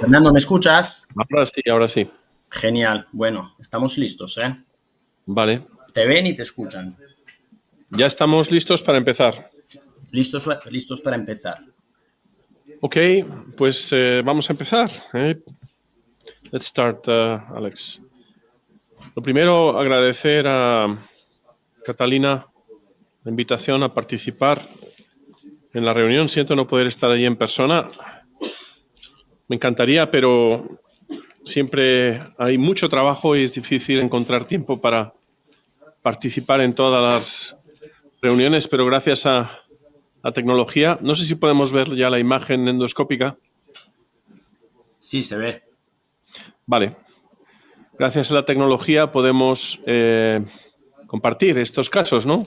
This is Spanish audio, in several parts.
Fernando, ¿me escuchas? Ahora sí, ahora sí. Genial. Bueno, estamos listos, ¿eh? Vale. Te ven y te escuchan. Ya estamos listos para empezar. Listos para empezar. Ok, pues vamos a empezar. Let's start, Alex. Lo primero, agradecer a Catalina la invitación a participar en la reunión. Siento no poder estar allí en persona. Me encantaría, pero siempre hay mucho trabajo y es difícil encontrar tiempo para participar en todas las reuniones, pero gracias a la tecnología, no sé si podemos ver ya la imagen endoscópica. Sí, se ve. Vale. Gracias a la tecnología podemos compartir estos casos, ¿no?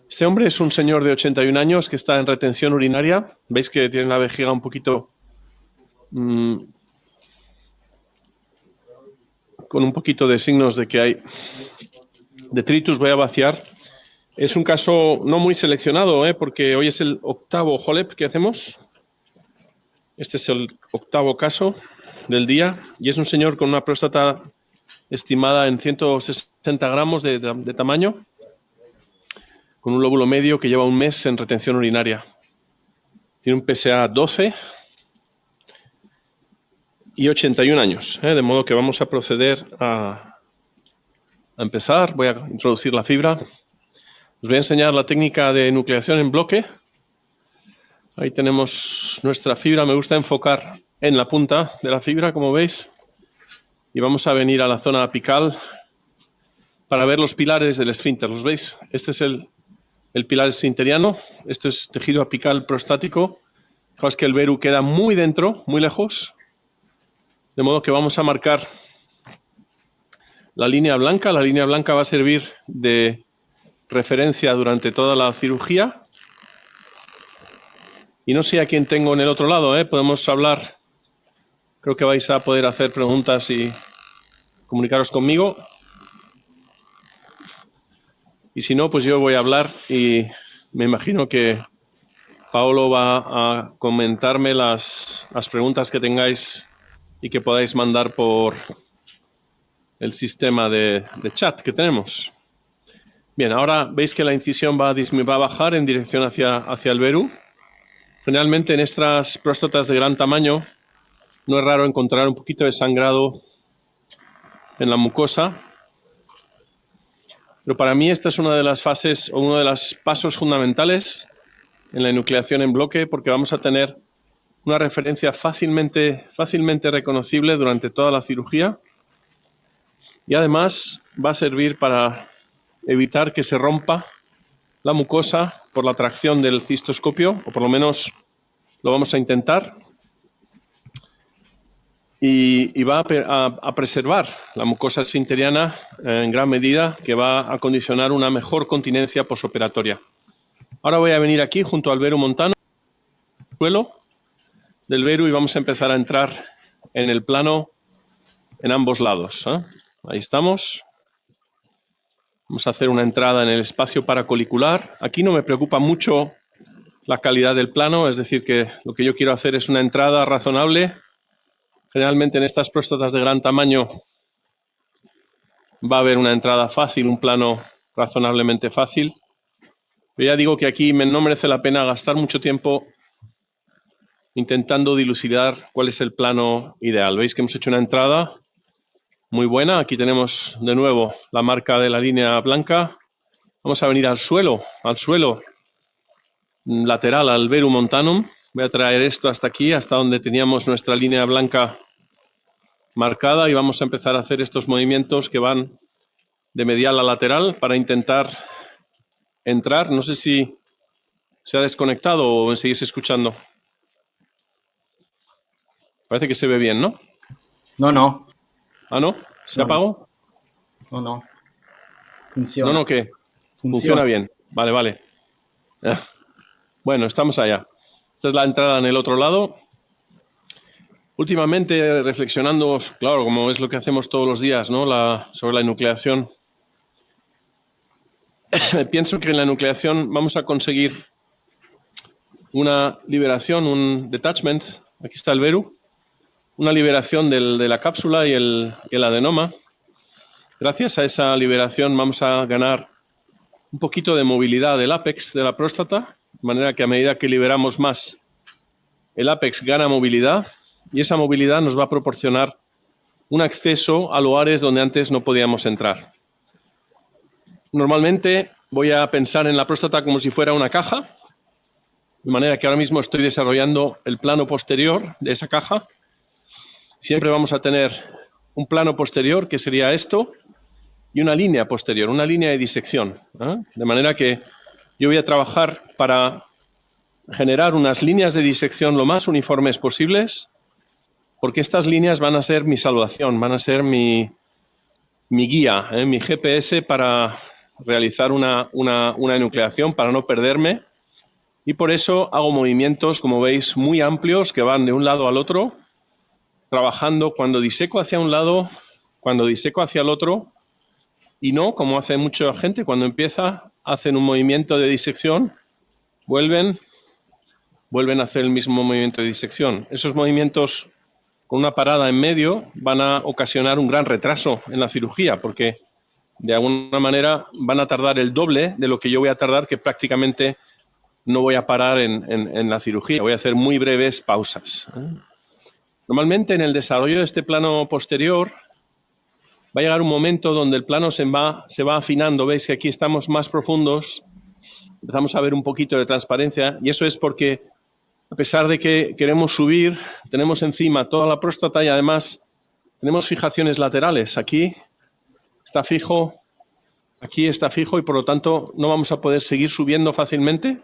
Este hombre es un señor de 81 años que está en retención urinaria. Veis que tiene la vejiga un poquito con un poquito de signos de que hay detritus. Voy a vaciar. Es un caso no muy seleccionado, porque hoy es el octavo HOLEP que hacemos. Este es el octavo caso del día y es un señor con una próstata estimada en 160 gramos de tamaño, con un lóbulo medio que lleva un mes en retención urinaria. Tiene un PSA 12 y 81 años, de modo que vamos a proceder a empezar. Voy a introducir la fibra. Os voy a enseñar la técnica de nucleación en bloque. Ahí tenemos nuestra fibra. Me gusta enfocar en la punta de la fibra, como veis. Y vamos a venir a la zona apical para ver los pilares del esfínter. ¿Los veis? Este es el pilar esfinteriano. Esto es tejido apical prostático. Fijaos que el veru queda muy dentro, muy lejos. De modo que vamos a marcar la línea blanca. La línea blanca va a servir de referencia durante toda la cirugía. Y no sé a quién tengo en el otro lado, podemos hablar. Creo que vais a poder hacer preguntas y comunicaros conmigo. Y si no, pues yo voy a hablar y me imagino que Paolo va a comentarme las preguntas que tengáis y que podáis mandar por el sistema de chat que tenemos. Bien, ahora veis que la incisión va a bajar en dirección hacia el veru. Generalmente en estas próstatas de gran tamaño no es raro encontrar un poquito de sangrado en la mucosa, pero para mí esta es una de las fases o uno de los pasos fundamentales en la enucleación en bloque, porque vamos a tener una referencia fácilmente reconocible durante toda la cirugía y además va a servir para evitar que se rompa la mucosa por la tracción del cistoscopio, o por lo menos lo vamos a intentar, y va a preservar la mucosa esfinteriana en gran medida, que va a condicionar una mejor continencia posoperatoria. Ahora voy a venir aquí junto al veru montano, suelo del veru, y vamos a empezar a entrar en el plano en ambos lados. Ahí estamos. Vamos a hacer una entrada en el espacio paracolicular. Aquí no me preocupa mucho la calidad del plano, es decir, que lo que yo quiero hacer es una entrada razonable. Generalmente en estas próstatas de gran tamaño va a haber una entrada fácil, un plano razonablemente fácil. Pero ya digo que aquí no merece la pena gastar mucho tiempo intentando dilucidar cuál es el plano ideal. Veis que hemos hecho una entrada muy buena. Aquí tenemos de nuevo la marca de la línea blanca. Vamos a venir al suelo lateral al veru montanum. Voy a traer esto hasta aquí, hasta donde teníamos nuestra línea blanca marcada, y vamos a empezar a hacer estos movimientos que van de medial a lateral para intentar entrar. No sé si se ha desconectado o me seguís escuchando. Parece que se ve bien, ¿no? No, no. Ah, ¿no? ¿Se No, no. apagó? No, no. No, Funciona. no, ¿qué? Funciona Funciona. bien. Vale, vale. Bueno, estamos allá. Esta es la entrada en el otro lado. Últimamente, reflexionando, claro, como es lo que hacemos todos los días, ¿no? Sobre la enucleación. Pienso que en la enucleación vamos a conseguir una liberación, un detachment. Aquí está el veru. una liberación de la cápsula y el adenoma. Gracias a esa liberación vamos a ganar un poquito de movilidad del ápex de la próstata, de manera que a medida que liberamos más, el ápex gana movilidad y esa movilidad nos va a proporcionar un acceso a lugares donde antes no podíamos entrar. Normalmente voy a pensar en la próstata como si fuera una caja, de manera que ahora mismo estoy desarrollando el plano posterior de esa caja. Siempre vamos a tener un plano posterior, que sería esto, y una línea posterior, una línea de disección. De manera que yo voy a trabajar para generar unas líneas de disección lo más uniformes posibles, porque estas líneas van a ser mi salvación, van a ser mi guía, mi GPS para realizar una enucleación, para no perderme. Y por eso hago movimientos, como veis, muy amplios que van de un lado al otro, trabajando cuando diseco hacia un lado, cuando diseco hacia el otro, y no, como hace mucha gente, cuando empieza, hacen un movimiento de disección, vuelven a hacer el mismo movimiento de disección. Esos movimientos con una parada en medio van a ocasionar un gran retraso en la cirugía, porque de alguna manera van a tardar el doble de lo que yo voy a tardar, que prácticamente no voy a parar en la cirugía. Voy a hacer muy breves pausas. Normalmente en el desarrollo de este plano posterior va a llegar un momento donde el plano se va afinando. Veis que aquí estamos más profundos, empezamos a ver un poquito de transparencia, y eso es porque a pesar de que queremos subir, tenemos encima toda la próstata y además tenemos fijaciones laterales. Aquí está fijo, aquí está fijo, y por lo tanto no vamos a poder seguir subiendo fácilmente,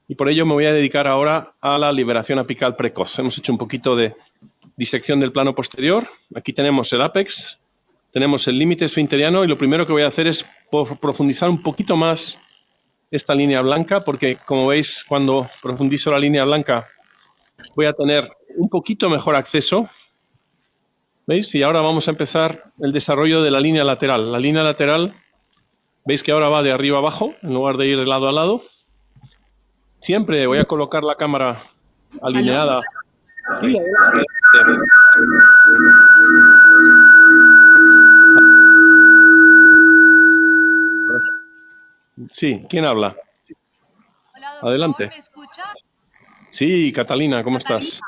y por ello me voy a dedicar ahora a la liberación apical precoz. Hemos hecho un poquito de disección del plano posterior. Aquí tenemos el ápex, tenemos el límite esfinteriano, y lo primero que voy a hacer es profundizar un poquito más esta línea blanca, porque como veis, cuando profundizo la línea blanca voy a tener un poquito mejor acceso. ¿Veis? Y ahora vamos a empezar el desarrollo de la línea lateral. La línea lateral, veis que ahora va de arriba abajo, en lugar de ir de lado a lado. Siempre voy a colocar la cámara alineada. Sí, sí, ¿quién habla? Hola, doctor, Adelante. ¿me escucha? Sí, Catalina, ¿cómo estás?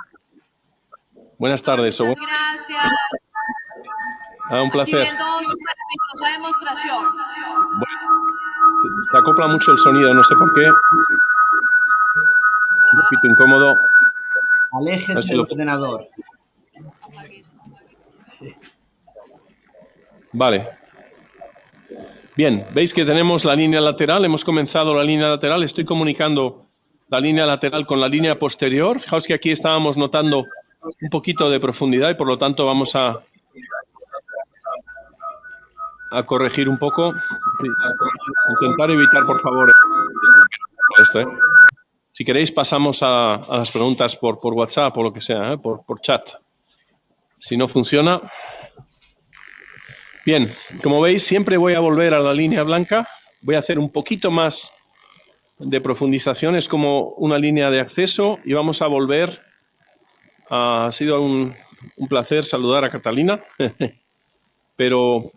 Buenas Doctor, tardes. muchas gracias. Un Aquí placer. viendo su maravillosa demostración. Bueno, se acopla mucho el sonido, no sé por qué. Un poquito incómodo. A ver Aléjese si del lo... ordenador. Apague esto. Vale. Bien, veis que tenemos la línea lateral, hemos comenzado la línea lateral, estoy comunicando la línea lateral con la línea posterior. Fijaos que aquí estábamos notando un poquito de profundidad y por lo tanto vamos a corregir un poco. Intentar evitar, por favor, esto, ¿eh? Si queréis pasamos a las preguntas por WhatsApp o lo que sea, por chat. Si no funciona... Bien, como veis, siempre voy a volver a la línea blanca. Voy a hacer un poquito más de profundización, es como una línea de acceso, y vamos a volver. Ha sido un placer saludar a Catalina, pero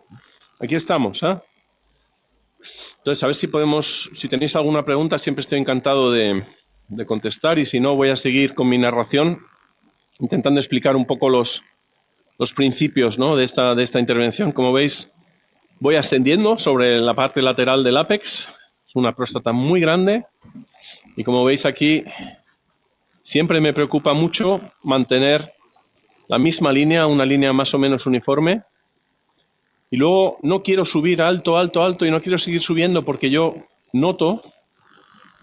aquí estamos. Entonces, a ver si podemos, si tenéis alguna pregunta, siempre estoy encantado de contestar, y si no, voy a seguir con mi narración, intentando explicar un poco los principios, ¿no?, de esta intervención. Como veis, voy ascendiendo sobre la parte lateral del ápex. Es una próstata muy grande, y como veis aquí, siempre me preocupa mucho mantener la misma línea, una línea más o menos uniforme. Y luego no quiero subir alto, alto, alto, y no quiero seguir subiendo porque yo noto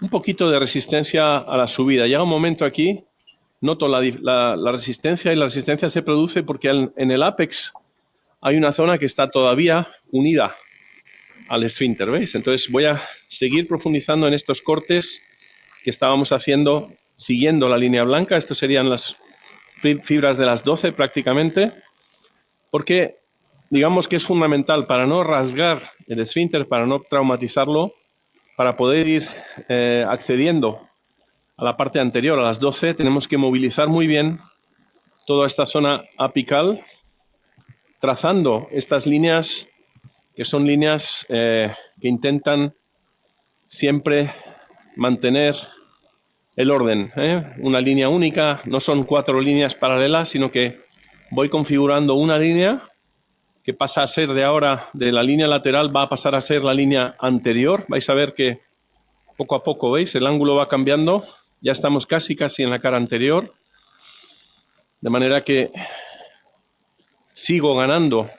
un poquito de resistencia a la subida. Llega un momento aquí, noto la resistencia, y la resistencia se produce porque en el ápex hay una zona que está todavía unida al esfínter, ¿veis? Entonces voy a seguir profundizando en estos cortes que estábamos haciendo siguiendo la línea blanca. Estos serían las fibras de las 12 prácticamente, porque digamos que es fundamental para no rasgar el esfínter, para no traumatizarlo, para poder ir accediendo a la parte anterior, a las 12, tenemos que movilizar muy bien toda esta zona apical, trazando estas líneas que son líneas que intentan siempre mantener el orden, una línea única, no son 4 líneas paralelas, sino que voy configurando una línea que pasa a ser de ahora, de la línea lateral, va a pasar a ser la línea anterior. Vais a ver que poco a poco, ¿veis? El ángulo va cambiando, ya estamos casi en la cara anterior, de manera que sigo ganando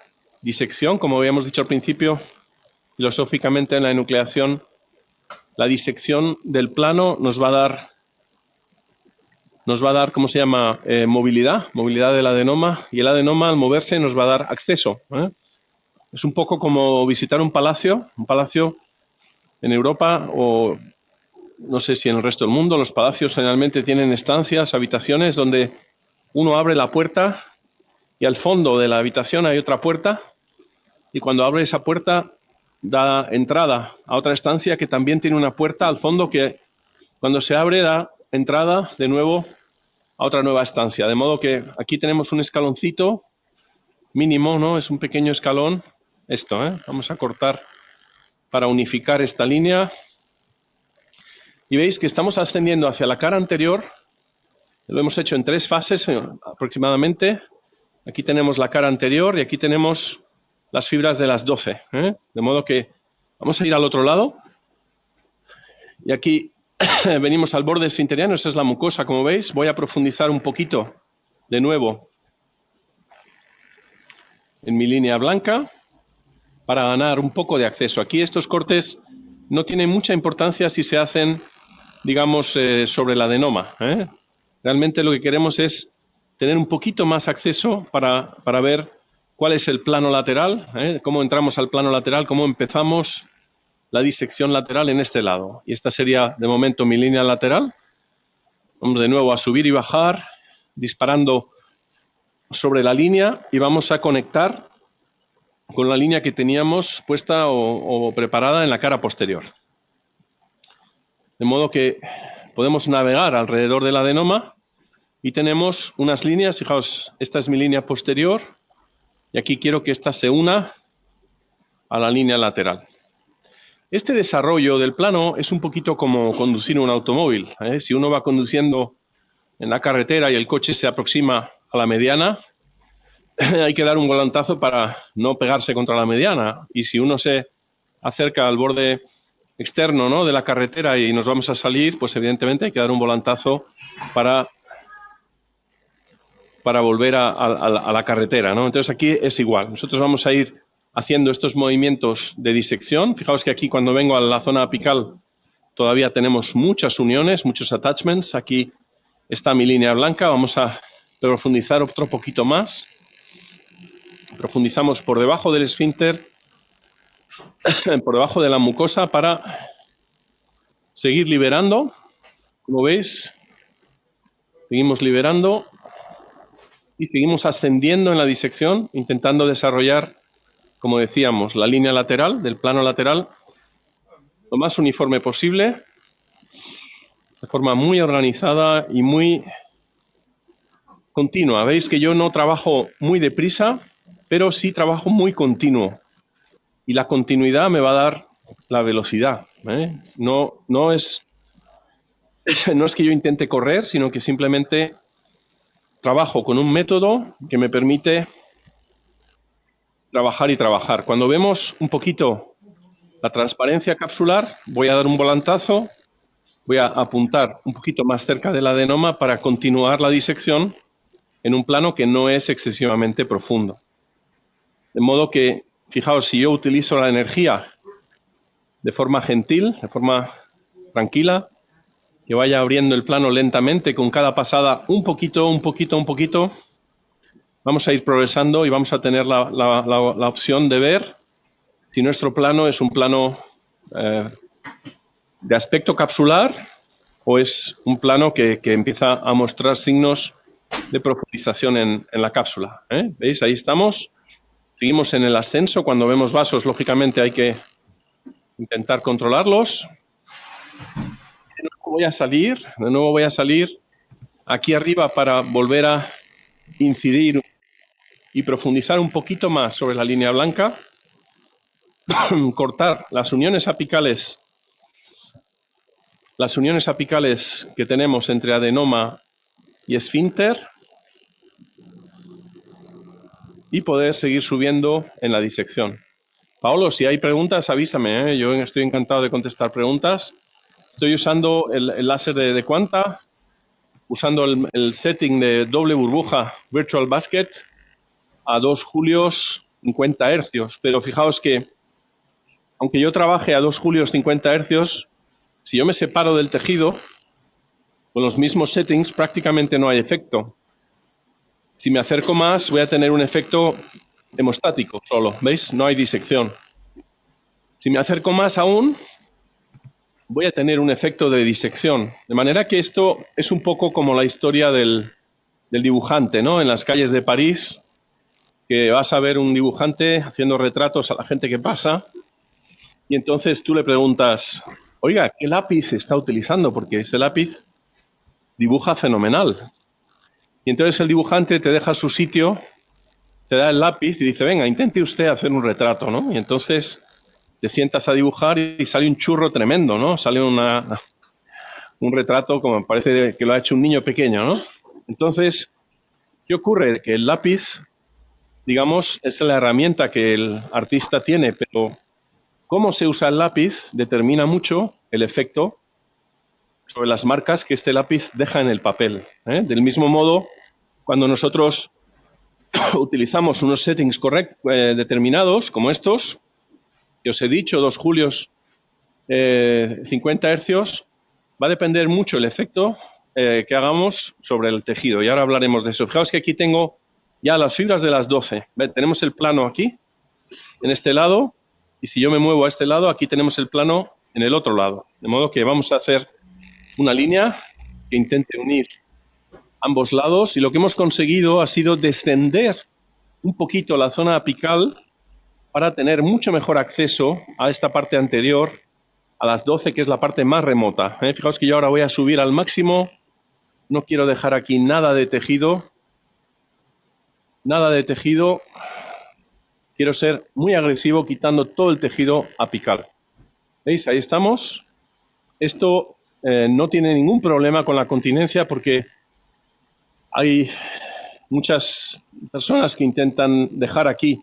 disección, como habíamos dicho al principio, filosóficamente en la enucleación, la disección del plano nos va a dar, ¿cómo se llama? Movilidad del adenoma, y el adenoma al moverse nos va a dar acceso. Es un poco como visitar un palacio en Europa, o no sé si en el resto del mundo. Los palacios generalmente tienen estancias, habitaciones donde uno abre la puerta y al fondo de la habitación hay otra puerta, y cuando abre esa puerta da entrada a otra estancia que también tiene una puerta al fondo que cuando se abre da entrada de nuevo a otra nueva estancia. De modo que aquí tenemos un escaloncito mínimo, ¿no? Es un pequeño escalón esto, Vamos a cortar para unificar esta línea. Y veis que estamos ascendiendo hacia la cara anterior. Lo hemos hecho en 3 fases aproximadamente. Aquí tenemos la cara anterior y aquí tenemos las fibras de las 12. De modo que vamos a ir al otro lado. Y aquí venimos al borde esfinteriano, esa es la mucosa, como veis. Voy a profundizar un poquito de nuevo en mi línea blanca para ganar un poco de acceso. Aquí estos cortes no tienen mucha importancia si se hacen, digamos, sobre el adenoma. Realmente lo que queremos es tener un poquito más acceso para ver cuál es el plano lateral, cómo entramos al plano lateral, cómo empezamos la disección lateral en este lado. Y esta sería, de momento, mi línea lateral. Vamos de nuevo a subir y bajar, disparando sobre la línea, y vamos a conectar con la línea que teníamos puesta o preparada en la cara posterior. De modo que podemos navegar alrededor del adenoma y tenemos unas líneas. Fijaos, esta es mi línea posterior y aquí quiero que esta se una a la línea lateral. Este desarrollo del plano es un poquito como conducir un automóvil. Si uno va conduciendo en la carretera y el coche se aproxima a la mediana, hay que dar un volantazo para no pegarse contra la mediana. Y si uno se acerca al borde externo, ¿no?, de la carretera y nos vamos a salir, pues evidentemente hay que dar un volantazo para volver a la carretera, ¿no? Entonces aquí es igual. Nosotros vamos a ir haciendo estos movimientos de disección. Fijaos que aquí cuando vengo a la zona apical todavía tenemos muchas uniones, muchos attachments. Aquí está mi línea blanca. Vamos a profundizar otro poquito más. Profundizamos por debajo del esfínter, por debajo de la mucosa, para seguir liberando. Como veis, seguimos liberando y seguimos ascendiendo en la disección, intentando desarrollar, como decíamos, la línea lateral, del plano lateral, lo más uniforme posible, de forma muy organizada y muy continua. Veis que yo no trabajo muy deprisa, pero sí trabajo muy continuo. Y la continuidad me va a dar la velocidad. No es que yo intente correr, sino que simplemente trabajo con un método que me permite trabajar y trabajar. Cuando vemos un poquito la transparencia capsular, voy a dar un volantazo, voy a apuntar un poquito más cerca del adenoma para continuar la disección en un plano que no es excesivamente profundo. De modo que, fijaos, si yo utilizo la energía de forma gentil, de forma tranquila, que vaya abriendo el plano lentamente con cada pasada un poquito, vamos a ir progresando y vamos a tener la opción de ver si nuestro plano es un plano de aspecto capsular o es un plano que empieza a mostrar signos de profundización en la cápsula. ¿Veis? Ahí estamos. Seguimos en el ascenso. Cuando vemos vasos, lógicamente hay que intentar controlarlos. De nuevo voy a salir aquí arriba para volver a incidir y profundizar un poquito más sobre la línea blanca, cortar las uniones apicales que tenemos entre adenoma y esfínter y poder seguir subiendo en la disección. Paolo, si hay preguntas, avísame, ¿eh? Yo estoy encantado de contestar preguntas. Estoy usando el láser de Quanta, usando el setting de doble burbuja Virtual Basket a 2 julios 50 hercios. Pero fijaos que, aunque yo trabaje a 2 julios 50 hercios, si yo me separo del tejido, con los mismos settings prácticamente no hay efecto. Si me acerco más, voy a tener un efecto hemostático solo, ¿veis? No hay disección. Si me acerco más aún, voy a tener un efecto de disección. De manera que esto es un poco como la historia del dibujante, ¿no? En las calles de París, que vas a ver un dibujante haciendo retratos a la gente que pasa, y entonces tú le preguntas, oiga, ¿qué lápiz está utilizando? Porque ese lápiz dibuja fenomenal. Y entonces el dibujante te deja su sitio, te da el lápiz y dice, venga, intente usted hacer un retrato, ¿no? Y entonces te sientas a dibujar y sale un churro tremendo, ¿no? Sale un retrato como parece que lo ha hecho un niño pequeño, ¿no? Entonces, ¿qué ocurre? Que el lápiz, digamos, es la herramienta que el artista tiene, pero cómo se usa el lápiz determina mucho el efecto sobre las marcas que este lápiz deja en el papel, ¿eh? Del mismo modo, cuando nosotros utilizamos unos settings determinados, como estos, que os he dicho, 2 julios 50 hercios, va a depender mucho el efecto que hagamos sobre el tejido. Y ahora hablaremos de eso. Fijaos que aquí tengo ya las fibras de las 12. ¿Ve? Tenemos el plano aquí, en este lado, y si yo me muevo a este lado, aquí tenemos el plano en el otro lado. De modo que vamos a hacer una línea que intente unir ambos lados, y lo que hemos conseguido ha sido descender un poquito la zona apical para tener mucho mejor acceso a esta parte anterior, a las 12, que es la parte más remota. Fijaos que yo ahora voy a subir al máximo, no quiero dejar aquí nada de tejido, quiero ser muy agresivo quitando todo el tejido apical. ¿Veis? Ahí estamos. Esto no tiene ningún problema con la continencia porque hay muchas personas que intentan dejar aquí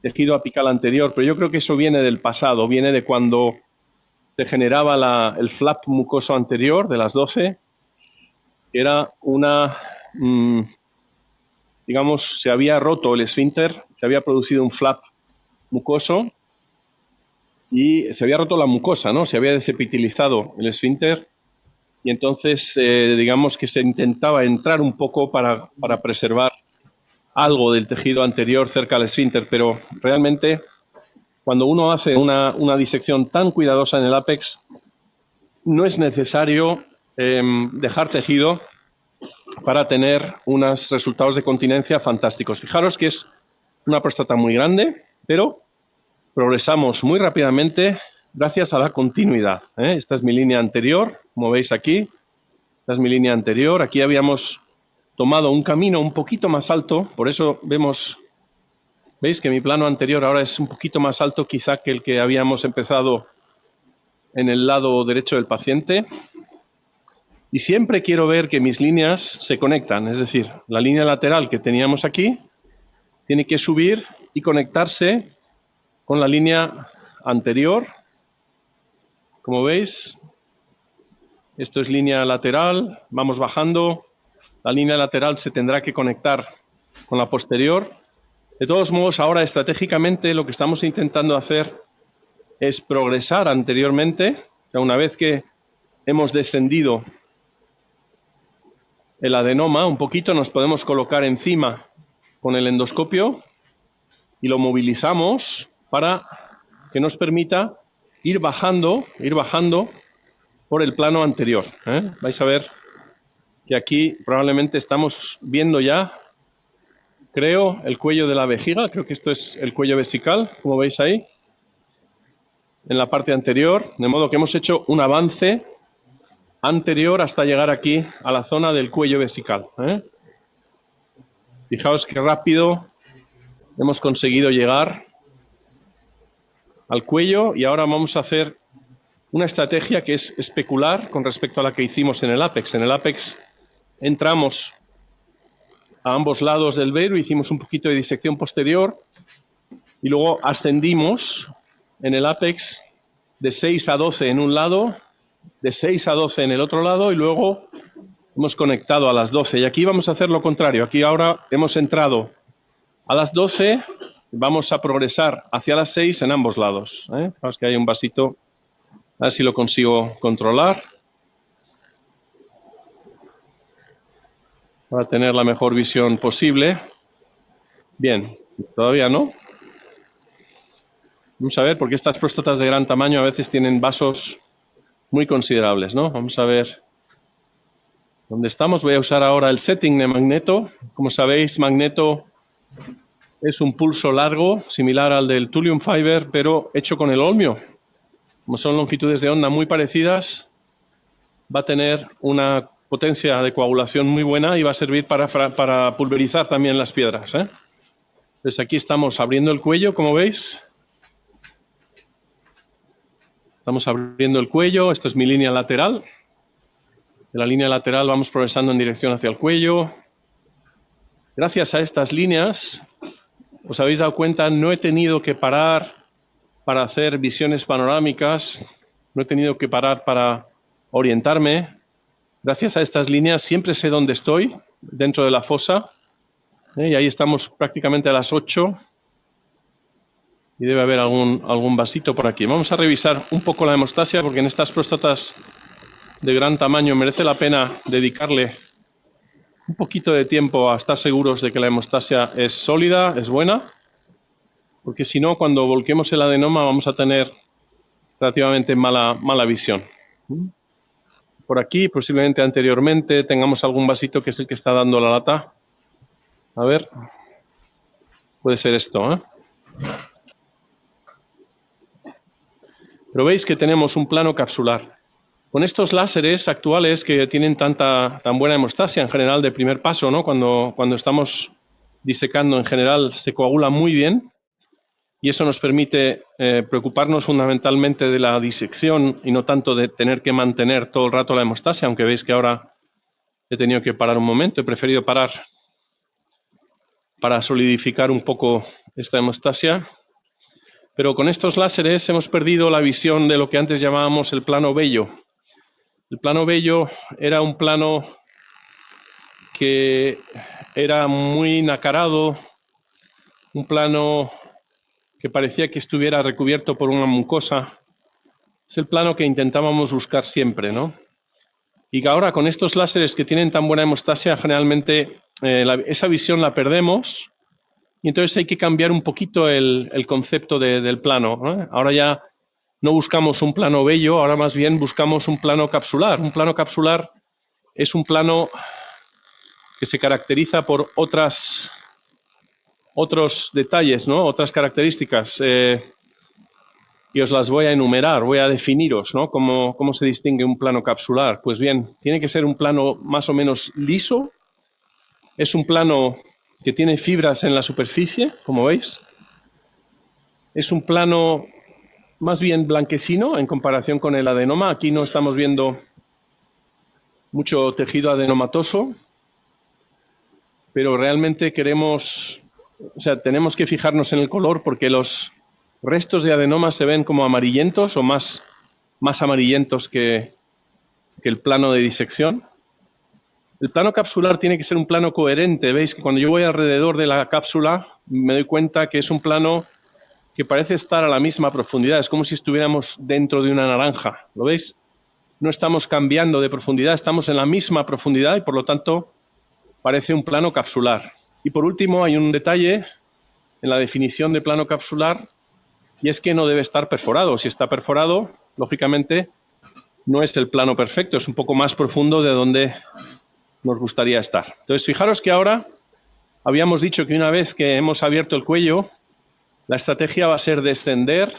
tejido apical anterior, pero yo creo que eso viene del pasado, viene de cuando se generaba el flap mucoso anterior de las 12, que era digamos, se había roto el esfínter, se había producido un flap mucoso y se había roto la mucosa, ¿no? Se había desepitilizado el esfínter y entonces, digamos que se intentaba entrar un poco para preservar algo del tejido anterior cerca al esfínter, pero realmente cuando uno hace una disección tan cuidadosa en el ápex, no es necesario dejar tejido para tener unos resultados de continencia fantásticos. Fijaros que es una próstata muy grande, pero progresamos muy rápidamente gracias a la continuidad, ¿eh? Esta es mi línea anterior, como veis aquí. Esta es mi línea anterior. Aquí habíamos tomado un camino un poquito más alto, por eso veis que mi plano anterior ahora es un poquito más alto quizá que el que habíamos empezado en el lado derecho del paciente. Y siempre quiero ver que mis líneas se conectan, es decir, la línea lateral que teníamos aquí tiene que subir y conectarse con la línea anterior. Como veis, esto es línea lateral, vamos bajando, la línea lateral se tendrá que conectar con la posterior. De todos modos, ahora estratégicamente lo que estamos intentando hacer es progresar anteriormente, o sea, una vez que hemos descendido el adenoma un poquito, nos podemos colocar encima con el endoscopio y lo movilizamos para que nos permita ir bajando por el plano anterior, ¿eh? Vais a ver que aquí probablemente estamos viendo ya, creo, el cuello de la vejiga. Creo que esto es el cuello vesical, como veis ahí, en la parte anterior, de modo que hemos hecho un avance anterior hasta llegar aquí a la zona del cuello vesical, ¿eh? Fijaos qué rápido hemos conseguido llegar al cuello y ahora vamos a hacer una estrategia que es especular con respecto a la que hicimos en el Apex. En el Apex entramos a ambos lados del velo, hicimos un poquito de disección posterior y luego ascendimos en el Apex de 6 a 12 en un lado, de 6 a 12 en el otro lado y luego hemos conectado a las 12. Y aquí vamos a hacer lo contrario. Aquí ahora hemos entrado a las 12, vamos a progresar hacia las 6 en ambos lados. Vamos que hay un vasito, a ver si lo consigo controlar para tener la mejor visión posible. Bien, todavía no. Vamos a ver, porque estas próstatas de gran tamaño a veces tienen vasos muy considerables, ¿no? Vamos a ver dónde estamos. Voy a usar ahora el setting de Magneto. Como sabéis, Magneto es un pulso largo, similar al del Thulium Fiber, pero hecho con el holmio. Como son longitudes de onda muy parecidas, va a tener una potencia de coagulación muy buena y va a servir para pulverizar también las piedras, ¿eh? Entonces aquí estamos abriendo el cuello, como veis. Estamos abriendo el cuello, esto es mi línea lateral. De la línea lateral vamos progresando en dirección hacia el cuello. Gracias a estas líneas, os habéis dado cuenta, no he tenido que parar para hacer visiones panorámicas, no he tenido que parar para orientarme. Gracias a estas líneas siempre sé dónde estoy, dentro de la fosa. Y ahí estamos prácticamente a las 8. Y debe haber algún vasito por aquí. Vamos a revisar un poco la hemostasia, porque en estas próstatas de gran tamaño merece la pena dedicarle un poquito de tiempo a estar seguros de que la hemostasia es sólida, es buena, porque si no, cuando volquemos el adenoma vamos a tener relativamente mala visión. Por aquí, posiblemente anteriormente, tengamos algún vasito que es el que está dando la lata. A ver, puede ser esto, ¿eh? Pero veis que tenemos un plano capsular. Con estos láseres actuales que tienen tan buena hemostasia en general de primer paso, ¿no? Cuando estamos disecando en general se coagula muy bien y eso nos permite preocuparnos fundamentalmente de la disección y no tanto de tener que mantener todo el rato la hemostasia, aunque veis que ahora he tenido que parar un momento, he preferido parar para solidificar un poco esta hemostasia. Pero con estos láseres hemos perdido la visión de lo que antes llamábamos el plano bello. El plano bello era un plano que era muy nacarado, un plano que parecía que estuviera recubierto por una mucosa. Es el plano que intentábamos buscar siempre, ¿no? Y que ahora con estos láseres que tienen tan buena hemostasia, generalmente esa visión la perdemos. Y entonces hay que cambiar un poquito el concepto del plano, ¿no? Ahora ya no buscamos un plano bello, ahora más bien buscamos un plano capsular. Un plano capsular es un plano que se caracteriza por otros detalles, ¿no? Otras características. Y os las voy a enumerar, voy a definiros, ¿no? ¿Cómo se distingue un plano capsular? Pues bien, tiene que ser un plano más o menos liso. Es un plano que tiene fibras en la superficie, como veis. Es un plano más bien blanquecino en comparación con el adenoma. Aquí no estamos viendo mucho tejido adenomatoso, pero realmente tenemos que fijarnos en el color porque los restos de adenoma se ven como amarillentos o más amarillentos que el plano de disección. El plano capsular tiene que ser un plano coherente. Veis que cuando yo voy alrededor de la cápsula me doy cuenta que es un plano que parece estar a la misma profundidad. Es como si estuviéramos dentro de una naranja. ¿Lo veis? No estamos cambiando de profundidad, estamos en la misma profundidad y por lo tanto parece un plano capsular. Y por último hay un detalle en la definición de plano capsular y es que no debe estar perforado. Si está perforado, lógicamente no es el plano perfecto, es un poco más profundo de donde nos gustaría estar. Entonces, fijaros que ahora habíamos dicho que una vez que hemos abierto el cuello, la estrategia va a ser descender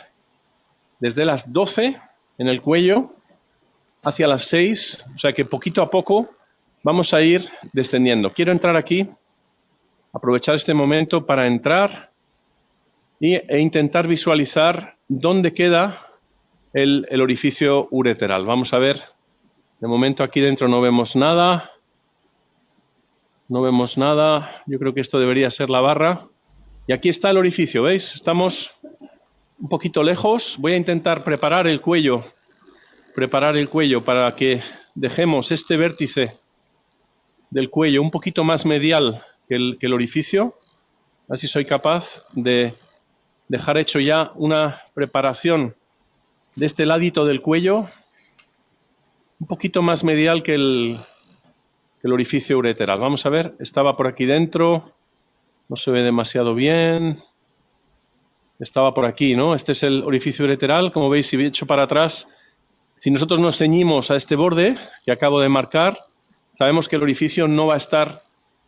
desde las 12 en el cuello hacia las 6, o sea que poquito a poco vamos a ir descendiendo. Quiero entrar aquí aprovechar este momento para entrar e intentar visualizar dónde queda el orificio ureteral. Vamos a ver, de momento aquí dentro no vemos nada. No vemos nada. Yo creo que esto debería ser la barra. Y aquí está el orificio, ¿veis? Estamos un poquito lejos. Voy a intentar preparar el cuello para que dejemos este vértice del cuello un poquito más medial que el orificio. A ver si soy capaz de dejar hecho ya una preparación de este ladito del cuello un poquito más medial que el orificio ureteral. Vamos a ver, estaba por aquí dentro, no se ve demasiado bien. Estaba por aquí, ¿no? Este es el orificio ureteral, como veis, si echo para atrás, si nosotros nos ceñimos a este borde que acabo de marcar, sabemos que el orificio no va a estar,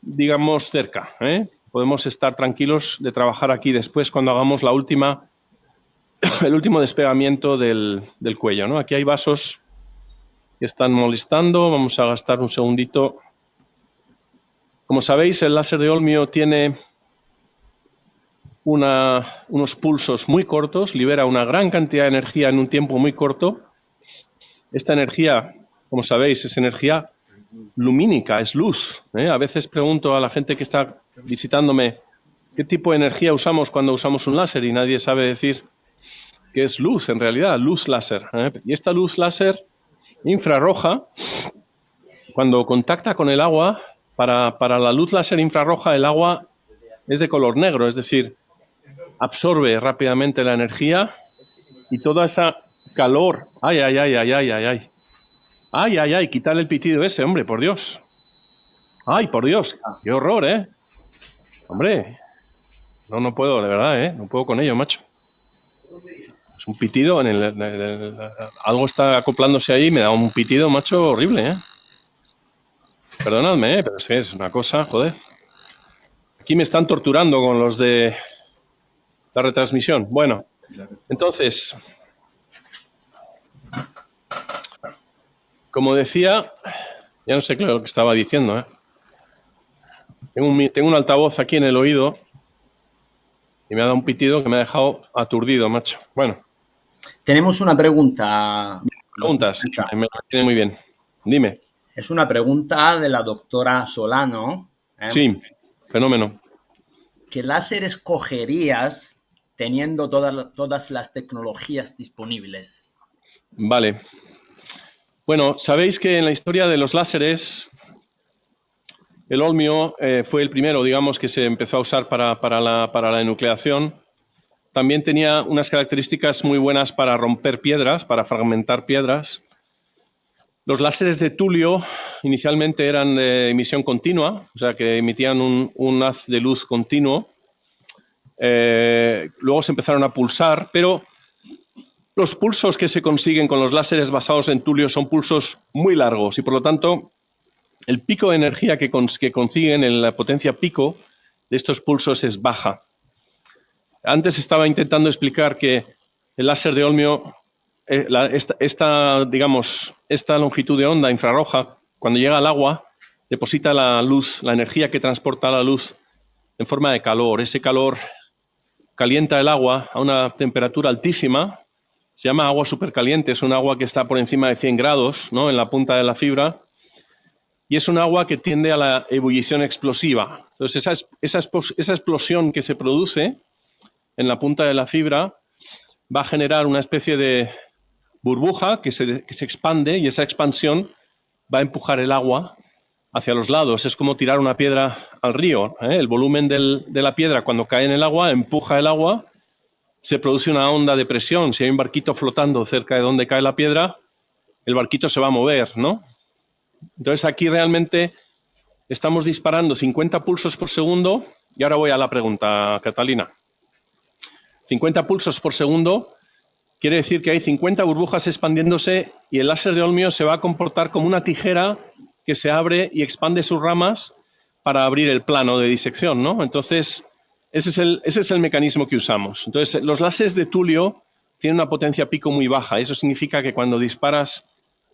digamos, cerca, ¿eh? Podemos estar tranquilos de trabajar aquí después cuando hagamos el último despegamiento del cuello, ¿no? Aquí hay vasos que están molestando, vamos a gastar un segundito. Como sabéis, el láser de Olmio tiene unos pulsos muy cortos, libera una gran cantidad de energía en un tiempo muy corto. Esta energía, como sabéis, es energía lumínica, es luz, ¿eh? A veces pregunto a la gente que está visitándome qué tipo de energía usamos cuando usamos un láser y nadie sabe decir que es luz, en realidad, luz láser, ¿eh? Y esta luz láser infrarroja, cuando contacta con el agua, para la luz láser infrarroja el agua es de color negro, es decir, absorbe rápidamente la energía y toda esa calor. Ay, ay, ay, ay, ay, ay, ay. Ay, ay, ay, quitarle el pitido ese, hombre, por Dios. Ay, por Dios, qué horror, ¿eh? Hombre, no puedo, de verdad, ¿eh? No puedo con ello, macho. Es un pitido, algo está acoplándose ahí, me da un pitido, macho, horrible, ¿eh? Perdonadme, pero sí, es una cosa, joder. Aquí me están torturando con los de la retransmisión. Bueno, entonces, como decía, ya no sé claro lo que estaba diciendo, ¿eh? Tengo un altavoz aquí en el oído y me ha dado un pitido que me ha dejado aturdido, macho. Bueno. Tenemos una pregunta. Preguntas, me lo tiene muy bien. Dime. Es una pregunta de la doctora Solano. Sí, fenómeno. ¿Qué láser escogerías teniendo todas las tecnologías disponibles? Vale. Bueno, sabéis que en la historia de los láseres, el Olmio fue el primero, digamos, que se empezó a usar para la enucleación. También tenía unas características muy buenas para romper piedras, para fragmentar piedras. Los láseres de Tulio inicialmente eran de emisión continua, o sea que emitían un haz de luz continuo. Luego se empezaron a pulsar, pero los pulsos que se consiguen con los láseres basados en Tulio son pulsos muy largos y por lo tanto el pico de energía que consiguen en la potencia pico de estos pulsos es baja. Antes estaba intentando explicar que el láser de Olmio, esta longitud de onda infrarroja, cuando llega al agua, deposita la luz, la energía que transporta la luz en forma de calor. Ese calor calienta el agua a una temperatura altísima, se llama agua supercaliente, es un agua que está por encima de 100 grados, ¿no?, en la punta de la fibra, y es un agua que tiende a la ebullición explosiva. Entonces esa explosión que se produce en la punta de la fibra va a generar una especie de burbuja que se expande y esa expansión va a empujar el agua hacia los lados. Es como tirar una piedra al río, ¿eh? El volumen de la piedra cuando cae en el agua empuja el agua, se produce una onda de presión. Si hay un barquito flotando cerca de donde cae la piedra, el barquito se va a mover, ¿no? Entonces aquí realmente estamos disparando 50 pulsos por segundo y ahora voy a la pregunta, Catalina. 50 pulsos por segundo quiere decir que hay 50 burbujas expandiéndose y el láser de Olmio se va a comportar como una tijera que se abre y expande sus ramas para abrir el plano de disección, ¿no? Entonces, ese es el mecanismo que usamos. Entonces, los láseres de Tulio tienen una potencia pico muy baja. Eso significa que cuando disparas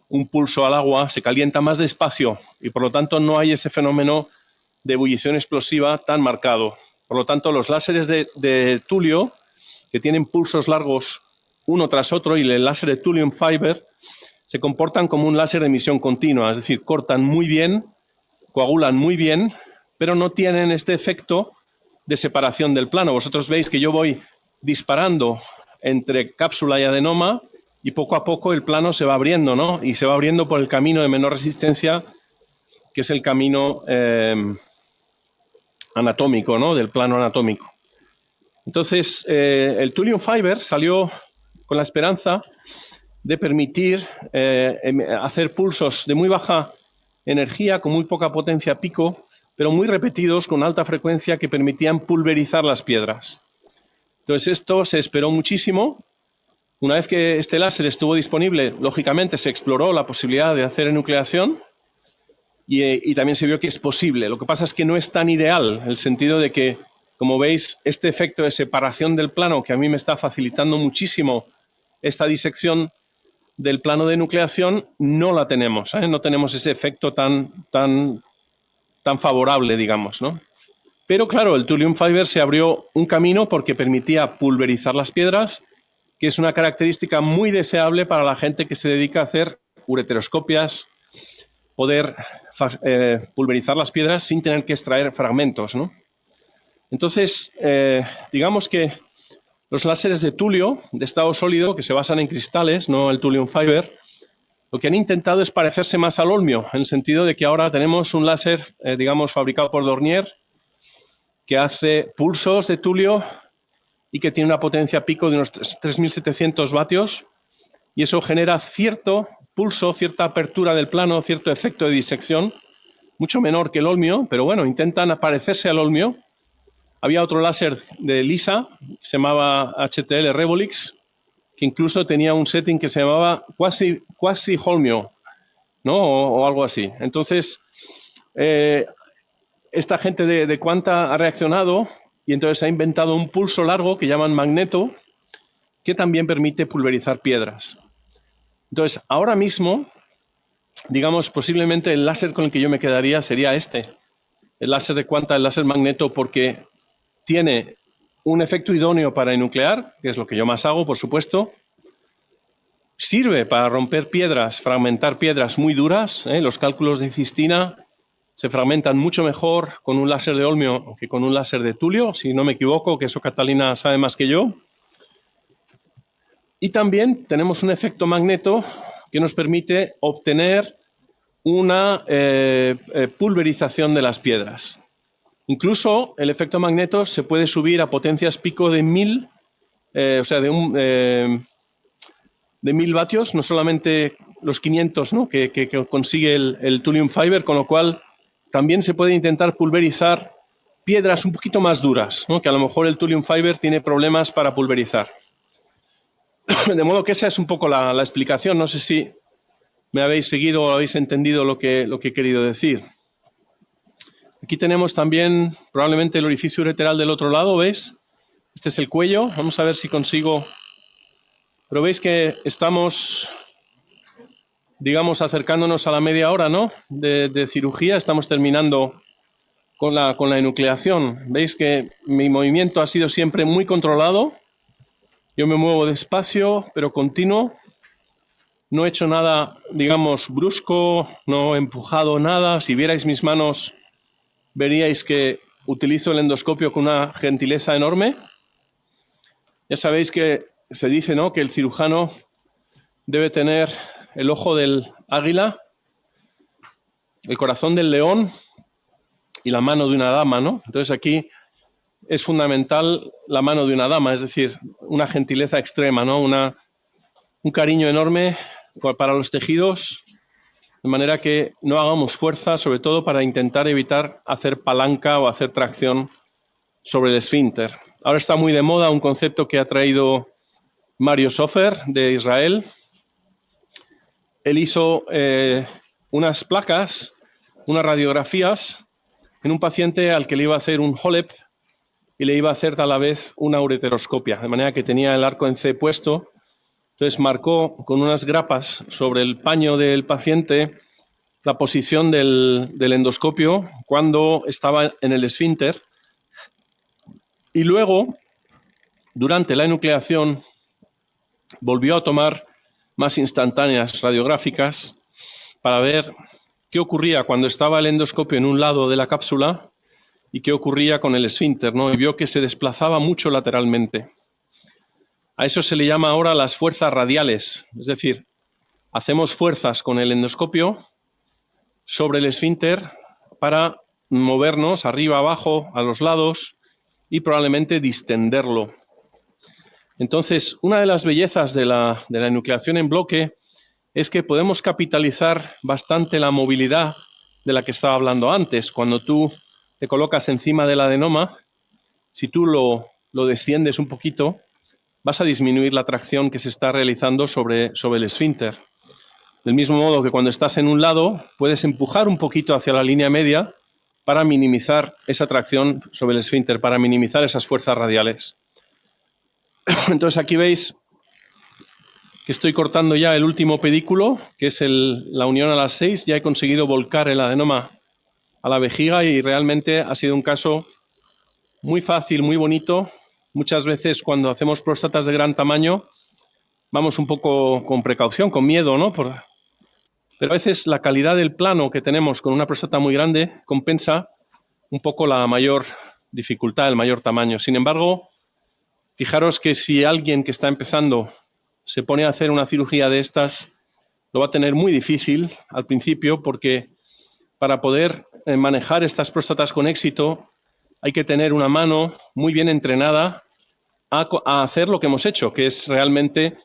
un pulso al agua se calienta más despacio y por lo tanto no hay ese fenómeno de ebullición explosiva tan marcado. Por lo tanto, los láseres de Tulio, que tienen pulsos largos uno tras otro, y el láser de Thulium Fiber se comportan como un láser de emisión continua, es decir, cortan muy bien, coagulan muy bien, pero no tienen este efecto de separación del plano. Vosotros veis que yo voy disparando entre cápsula y adenoma y poco a poco el plano se va abriendo, ¿no? Y se va abriendo por el camino de menor resistencia, que es el camino anatómico, ¿no? Del plano anatómico. Entonces, el Thulium Fiber salió con la esperanza de permitir hacer pulsos de muy baja energía, con muy poca potencia pico, pero muy repetidos, con alta frecuencia, que permitían pulverizar las piedras. Entonces, esto se esperó muchísimo. Una vez que este láser estuvo disponible, lógicamente se exploró la posibilidad de hacer enucleación y también se vio que es posible. Lo que pasa es que no es tan ideal, en el sentido de que, como veis, este efecto de separación del plano, que a mí me está facilitando muchísimo esta disección del plano de nucleación, no la tenemos, ¿eh? No tenemos ese efecto tan favorable, digamos, ¿no? Pero claro, el Thulium Fiber se abrió un camino porque permitía pulverizar las piedras, que es una característica muy deseable para la gente que se dedica a hacer ureteroscopias, poder pulverizar las piedras sin tener que extraer fragmentos, ¿no? Entonces, digamos que los láseres de Tulio, de estado sólido, que se basan en cristales, no el Thulium Fiber, lo que han intentado es parecerse más al olmio, en el sentido de que ahora tenemos un láser, digamos, fabricado por Dornier, que hace pulsos de Tulio y que tiene una potencia pico de unos 3.700 vatios, y eso genera cierto pulso, cierta apertura del plano, cierto efecto de disección, mucho menor que el olmio, pero bueno, intentan parecerse al olmio. Había otro láser de LISA, que se llamaba HTL Revolix, que incluso tenía un setting que se llamaba quasi holmio, ¿no? O algo así. Entonces, esta gente de Quanta ha reaccionado y entonces ha inventado un pulso largo que llaman magneto, que también permite pulverizar piedras. Entonces, ahora mismo, digamos, posiblemente el láser con el que yo me quedaría sería este, el láser de Quanta, el láser magneto, porque tiene un efecto idóneo para enuclear, que es lo que yo más hago, por supuesto. Sirve para romper piedras, fragmentar piedras muy duras. Los cálculos de cistina se fragmentan mucho mejor con un láser de olmio que con un láser de Tulio, si no me equivoco, que eso Catalina sabe más que yo. Y también tenemos un efecto magneto que nos permite obtener una pulverización de las piedras. Incluso el efecto magneto se puede subir a potencias pico de 1000, o sea, de 1000 vatios, no solamente los 500, ¿no? que consigue el Thulium Fiber, con lo cual también se puede intentar pulverizar piedras un poquito más duras, ¿no? Que a lo mejor el Thulium Fiber tiene problemas para pulverizar. De modo que esa es un poco la explicación. No sé si me habéis seguido o habéis entendido lo que he querido decir. Aquí tenemos también probablemente el orificio ureteral del otro lado, ¿veis? Este es el cuello. Vamos a ver si consigo... Pero veis que estamos, digamos, acercándonos a la media hora, ¿no? de cirugía. Estamos terminando con la enucleación. Veis que mi movimiento ha sido siempre muy controlado. Yo me muevo despacio, pero continuo. No he hecho nada, digamos, brusco, no he empujado nada. Si vierais mis manos, veríais que utilizo el endoscopio con una gentileza enorme. Ya sabéis que se dice, ¿no?, que el cirujano debe tener el ojo del águila, el corazón del león y la mano de una dama, ¿no? Entonces aquí es fundamental la mano de una dama, es decir, una gentileza extrema, ¿no? Un cariño enorme para los tejidos, de manera que no hagamos fuerza, sobre todo para intentar evitar hacer palanca o hacer tracción sobre el esfínter. Ahora está muy de moda un concepto que ha traído Mario Sofer de Israel. Él hizo unas placas, unas radiografías en un paciente al que le iba a hacer un HOLEP y le iba a hacer a la vez una ureteroscopia, de manera que tenía el arco en C puesto. Entonces marcó con unas grapas sobre el paño del paciente la posición del endoscopio cuando estaba en el esfínter y luego, durante la enucleación, volvió a tomar más instantáneas radiográficas para ver qué ocurría cuando estaba el endoscopio en un lado de la cápsula y qué ocurría con el esfínter, ¿no? Y vio que se desplazaba mucho lateralmente. A eso se le llama ahora las fuerzas radiales, es decir, hacemos fuerzas con el endoscopio sobre el esfínter para movernos arriba, abajo, a los lados y probablemente distenderlo. Entonces, una de las bellezas de la enucleación en bloque es que podemos capitalizar bastante la movilidad de la que estaba hablando antes. Cuando tú te colocas encima del adenoma, si tú lo desciendes un poquito, vas a disminuir la tracción que se está realizando sobre el esfínter. Del mismo modo que cuando estás en un lado, puedes empujar un poquito hacia la línea media para minimizar esa tracción sobre el esfínter, para minimizar esas fuerzas radiales. Entonces aquí veis que estoy cortando ya el último pedículo, que es la unión a las 6. Ya he conseguido volcar el adenoma a la vejiga y realmente ha sido un caso muy fácil, muy bonito. Muchas veces cuando hacemos próstatas de gran tamaño vamos un poco con precaución, con miedo, ¿no? Pero a veces la calidad del plano que tenemos con una próstata muy grande compensa un poco la mayor dificultad, el mayor tamaño. Sin embargo, fijaros que si alguien que está empezando se pone a hacer una cirugía de estas, lo va a tener muy difícil al principio porque para poder manejar estas próstatas con éxito hay que tener una mano muy bien entrenada a hacer lo que hemos hecho, que es realmente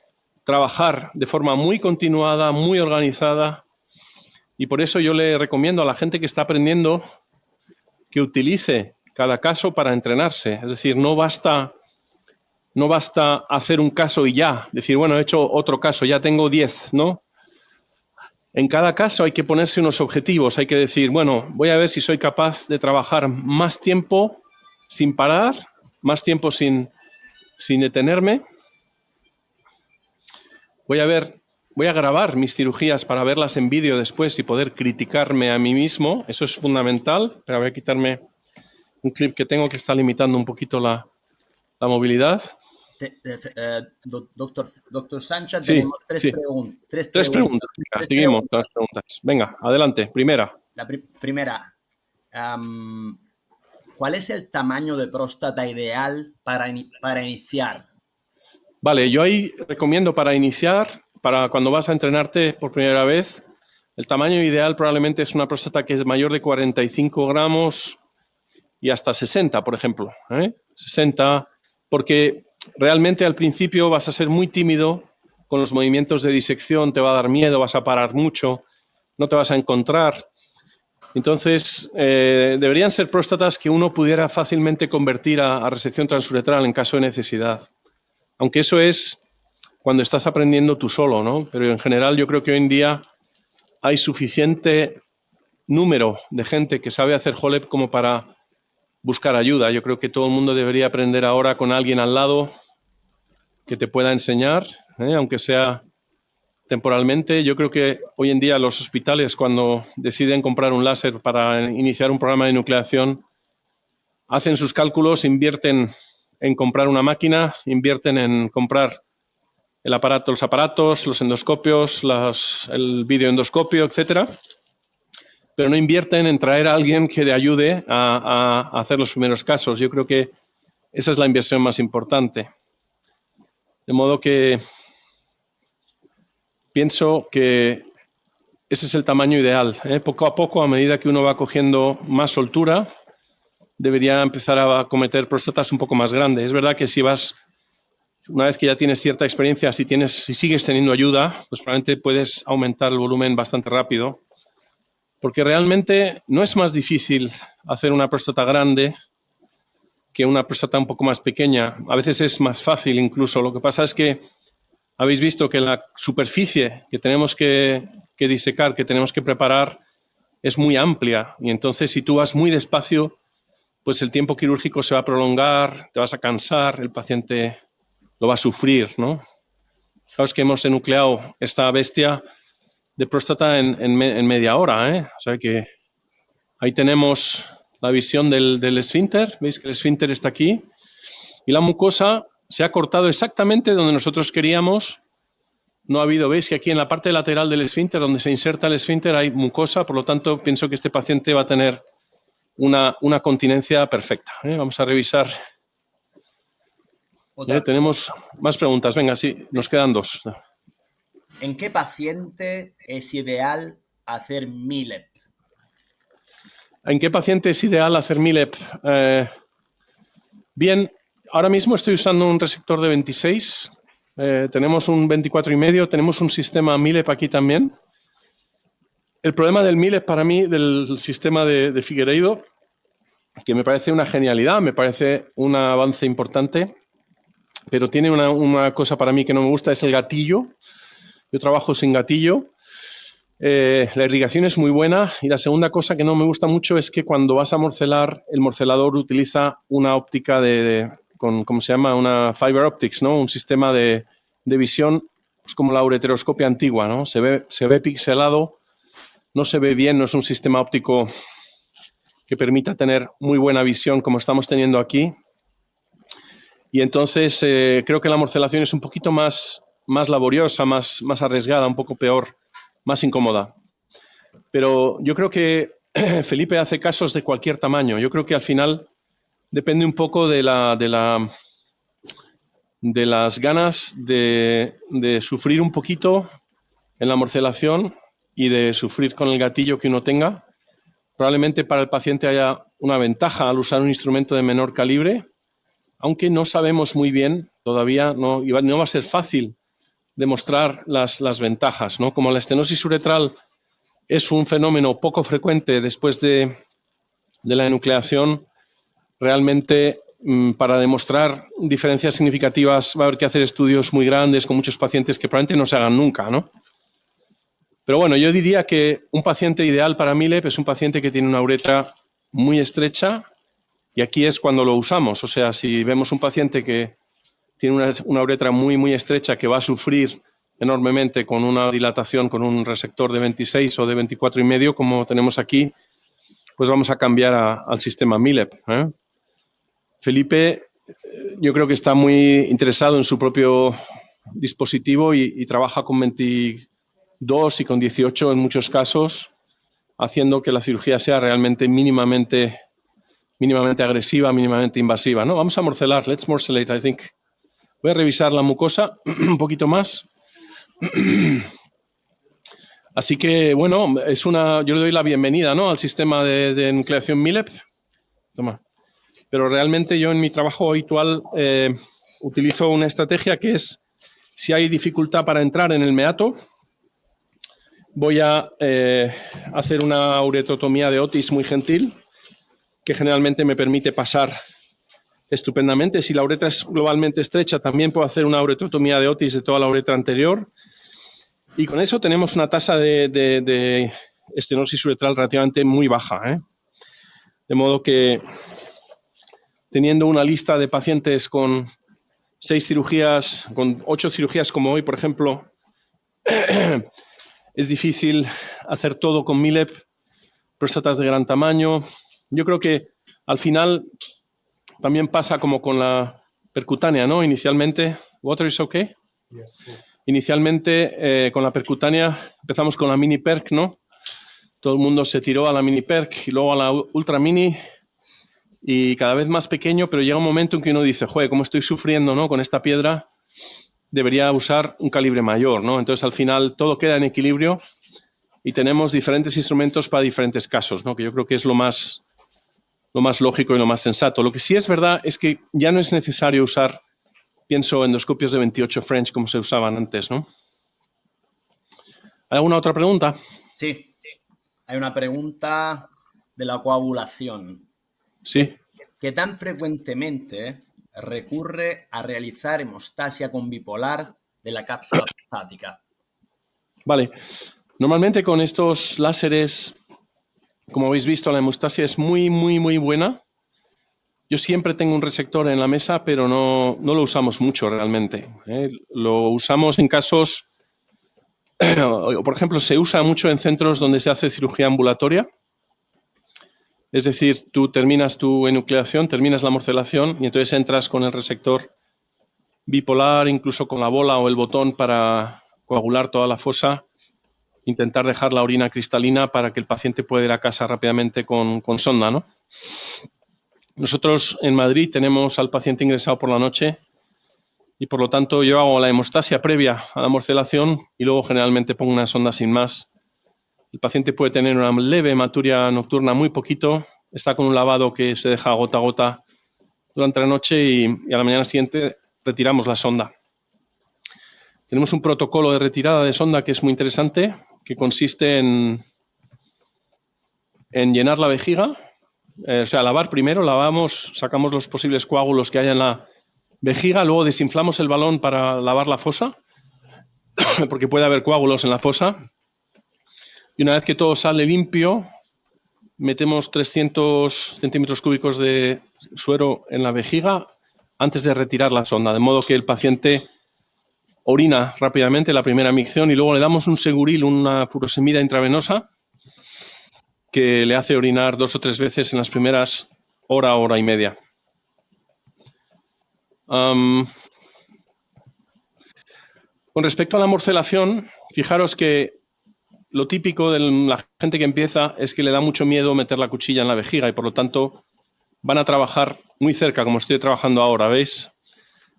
trabajar de forma muy continuada, muy organizada, y por eso yo le recomiendo a la gente que está aprendiendo que utilice cada caso para entrenarse. Es decir, no basta hacer un caso y ya, decir, bueno, he hecho otro caso, ya tengo 10, ¿no? En cada caso hay que ponerse unos objetivos, hay que decir, bueno, voy a ver si soy capaz de trabajar más tiempo sin parar, más tiempo sin detenerme. Voy a grabar mis cirugías para verlas en vídeo después y poder criticarme a mí mismo. Eso es fundamental. Pero voy a quitarme un clip que tengo que está limitando un poquito la movilidad. Doctor Sancha, Sí, tenemos tres sí. preguntas. Tres preguntas. Venga, seguimos con las preguntas. Venga, adelante. Primera. La primera, ¿cuál es el tamaño de próstata ideal para iniciar? Vale, yo ahí recomiendo para iniciar, para cuando vas a entrenarte por primera vez, el tamaño ideal probablemente es una próstata que es mayor de 45 gramos y hasta 60, por ejemplo. 60, porque realmente al principio vas a ser muy tímido con los movimientos de disección, te va a dar miedo, vas a parar mucho, no te vas a encontrar. Entonces, deberían ser próstatas que uno pudiera fácilmente convertir a resección transuretral en caso de necesidad. Aunque eso es cuando estás aprendiendo tú solo, ¿no? Pero en general yo creo que hoy en día hay suficiente número de gente que sabe hacer HoLEP como para buscar ayuda. Yo creo que todo el mundo debería aprender ahora con alguien al lado que te pueda enseñar, aunque sea temporalmente. Yo creo que hoy en día los hospitales, cuando deciden comprar un láser para iniciar un programa de nucleación, hacen sus cálculos, invierten en comprar una máquina, invierten en comprar el aparato, los aparatos, los endoscopios, el videoendoscopio, etcétera, pero no invierten en traer a alguien que le ayude a hacer los primeros casos. Yo creo que esa es la inversión más importante. De modo que pienso que ese es el tamaño ideal. Poco a poco, a medida que uno va cogiendo más soltura, debería empezar a cometer próstatas un poco más grandes. Es verdad que una vez que ya tienes cierta experiencia, si sigues teniendo ayuda, pues probablemente puedes aumentar el volumen bastante rápido. Porque realmente no es más difícil hacer una próstata grande que una próstata un poco más pequeña. A veces es más fácil incluso. Lo que pasa es que habéis visto que la superficie que tenemos que disecar, que tenemos que preparar, es muy amplia. Y entonces si tú vas muy despacio, pues el tiempo quirúrgico se va a prolongar, te vas a cansar, el paciente lo va a sufrir, ¿no? Fijaos que hemos enucleado esta bestia de próstata en media hora, ¿eh? O sea que ahí tenemos la visión del esfínter. Veis que el esfínter está aquí y la mucosa se ha cortado exactamente donde nosotros queríamos. No ha habido, veis que aquí en la parte lateral del esfínter, donde se inserta el esfínter, hay mucosa, por lo tanto pienso que este paciente va a tener una continencia perfecta, ¿eh? Vamos a revisar. Tenemos más preguntas, venga, sí, nos quedan dos. ¿En qué paciente es ideal hacer MILEP? ¿En qué paciente es ideal hacer MILEP? Bien, ahora mismo estoy usando un resector de 26, tenemos un 24,5, tenemos un sistema MILEP aquí también. El problema del MILEP para mí, del sistema de Figueiredo, que me parece una genialidad, me parece un avance importante, pero tiene una cosa para mí que no me gusta, es el gatillo. Yo trabajo sin gatillo. La irrigación es muy buena y la segunda cosa que no me gusta mucho es que cuando vas a morcelar, el morcelador utiliza una óptica con, ¿cómo se llama? Una fiber optics, ¿no? Un sistema de visión, pues como la ureteroscopia antigua, ¿no? Se ve pixelado, no se ve bien, no es un sistema óptico que permita tener muy buena visión como estamos teniendo aquí. Y entonces creo que la morcelación es un poquito más laboriosa, más arriesgada, un poco peor, más incómoda. Pero yo creo que Felipe hace casos de cualquier tamaño. Yo creo que al final depende un poco de las ganas de sufrir un poquito en la morcelación y de sufrir con el gatillo que uno tenga. Probablemente para el paciente haya una ventaja al usar un instrumento de menor calibre, aunque no sabemos muy bien, todavía no va a ser fácil demostrar las ventajas, ¿no? Como la estenosis uretral es un fenómeno poco frecuente después de la enucleación, realmente para demostrar diferencias significativas va a haber que hacer estudios muy grandes con muchos pacientes que probablemente no se hagan nunca, ¿no? Pero bueno, yo diría que un paciente ideal para MILEP es un paciente que tiene una uretra muy estrecha y aquí es cuando lo usamos. O sea, si vemos un paciente que tiene una uretra muy, muy estrecha que va a sufrir enormemente con una dilatación con un resector de 26 o de 24,5 como tenemos aquí, pues vamos a cambiar al sistema MILEP, ¿eh? Felipe, yo creo que está muy interesado en su propio dispositivo y trabaja con 22 y con 18 en muchos casos, haciendo que la cirugía sea realmente mínimamente agresiva, mínimamente invasiva, ¿no? Vamos a morcelar, let's morcellate, I think. Voy a revisar la mucosa un poquito más. Así que, bueno, yo le doy la bienvenida, ¿no?, al sistema de nucleación MILEP. Toma. Pero realmente yo en mi trabajo habitual utilizo una estrategia que es, si hay dificultad para entrar en el meato, voy a hacer una uretrotomía de Otis muy gentil, que generalmente me permite pasar estupendamente. Si la uretra es globalmente estrecha, también puedo hacer una uretrotomía de Otis de toda la uretra anterior. Y con eso tenemos una tasa de estenosis uretral relativamente muy baja, ¿eh? De modo que, teniendo una lista de pacientes con 6 cirugías, con 8 cirugías como hoy, por ejemplo, es difícil hacer todo con MILEP, próstatas de gran tamaño. Yo creo que al final también pasa como con la percutánea, ¿no? Inicialmente, water is okay. Yes, cool. Inicialmente con la percutánea empezamos con la mini perc, ¿no? Todo el mundo se tiró a la mini perc y luego a la ultra mini y cada vez más pequeño, pero llega un momento en que uno dice, joder, ¿cómo estoy sufriendo, ¿no?, con esta piedra? Debería usar un calibre mayor, ¿no? Entonces al final todo queda en equilibrio y tenemos diferentes instrumentos para diferentes casos, ¿no? Que yo creo que es lo más lógico y lo más sensato. Lo que sí es verdad es que ya no es necesario usar, pienso, endoscopios de 28 French como se usaban antes, ¿no? ¿Hay alguna otra pregunta? Sí. Hay una pregunta de la coagulación. Sí. ¿Qué tan frecuentemente recurre a realizar hemostasia con bipolar de la cápsula prostática? Vale. Normalmente con estos láseres, como habéis visto, la hemostasia es muy, muy, muy buena. Yo siempre tengo un resector en la mesa, pero no lo usamos mucho realmente, ¿eh? Lo usamos en casos por ejemplo, se usa mucho en centros donde se hace cirugía ambulatoria. Es decir, tú terminas tu enucleación, terminas la morcelación y entonces entras con el resector bipolar, incluso con la bola o el botón para coagular toda la fosa, intentar dejar la orina cristalina para que el paciente pueda ir a casa rápidamente con sonda, ¿no? Nosotros en Madrid tenemos al paciente ingresado por la noche y por lo tanto yo hago la hemostasia previa a la morcelación y luego generalmente pongo una sonda sin más. El paciente puede tener una leve hematuria nocturna, muy poquito, está con un lavado que se deja gota a gota durante la noche y a la mañana siguiente retiramos la sonda. Tenemos un protocolo de retirada de sonda que es muy interesante, que consiste en llenar la vejiga, o sea, lavar primero, lavamos, sacamos los posibles coágulos que haya en la vejiga, luego desinflamos el balón para lavar la fosa, porque puede haber coágulos en la fosa. Y una vez que todo sale limpio, metemos 300 centímetros cúbicos de suero en la vejiga antes de retirar la sonda, de modo que el paciente orina rápidamente la primera micción y luego le damos un seguril, una furosemida intravenosa, que le hace orinar 2 o 3 veces en las primeras hora y media. Con respecto a la morcelación, fijaros que lo típico de la gente que empieza es que le da mucho miedo meter la cuchilla en la vejiga y por lo tanto van a trabajar muy cerca, como estoy trabajando ahora, ¿veis?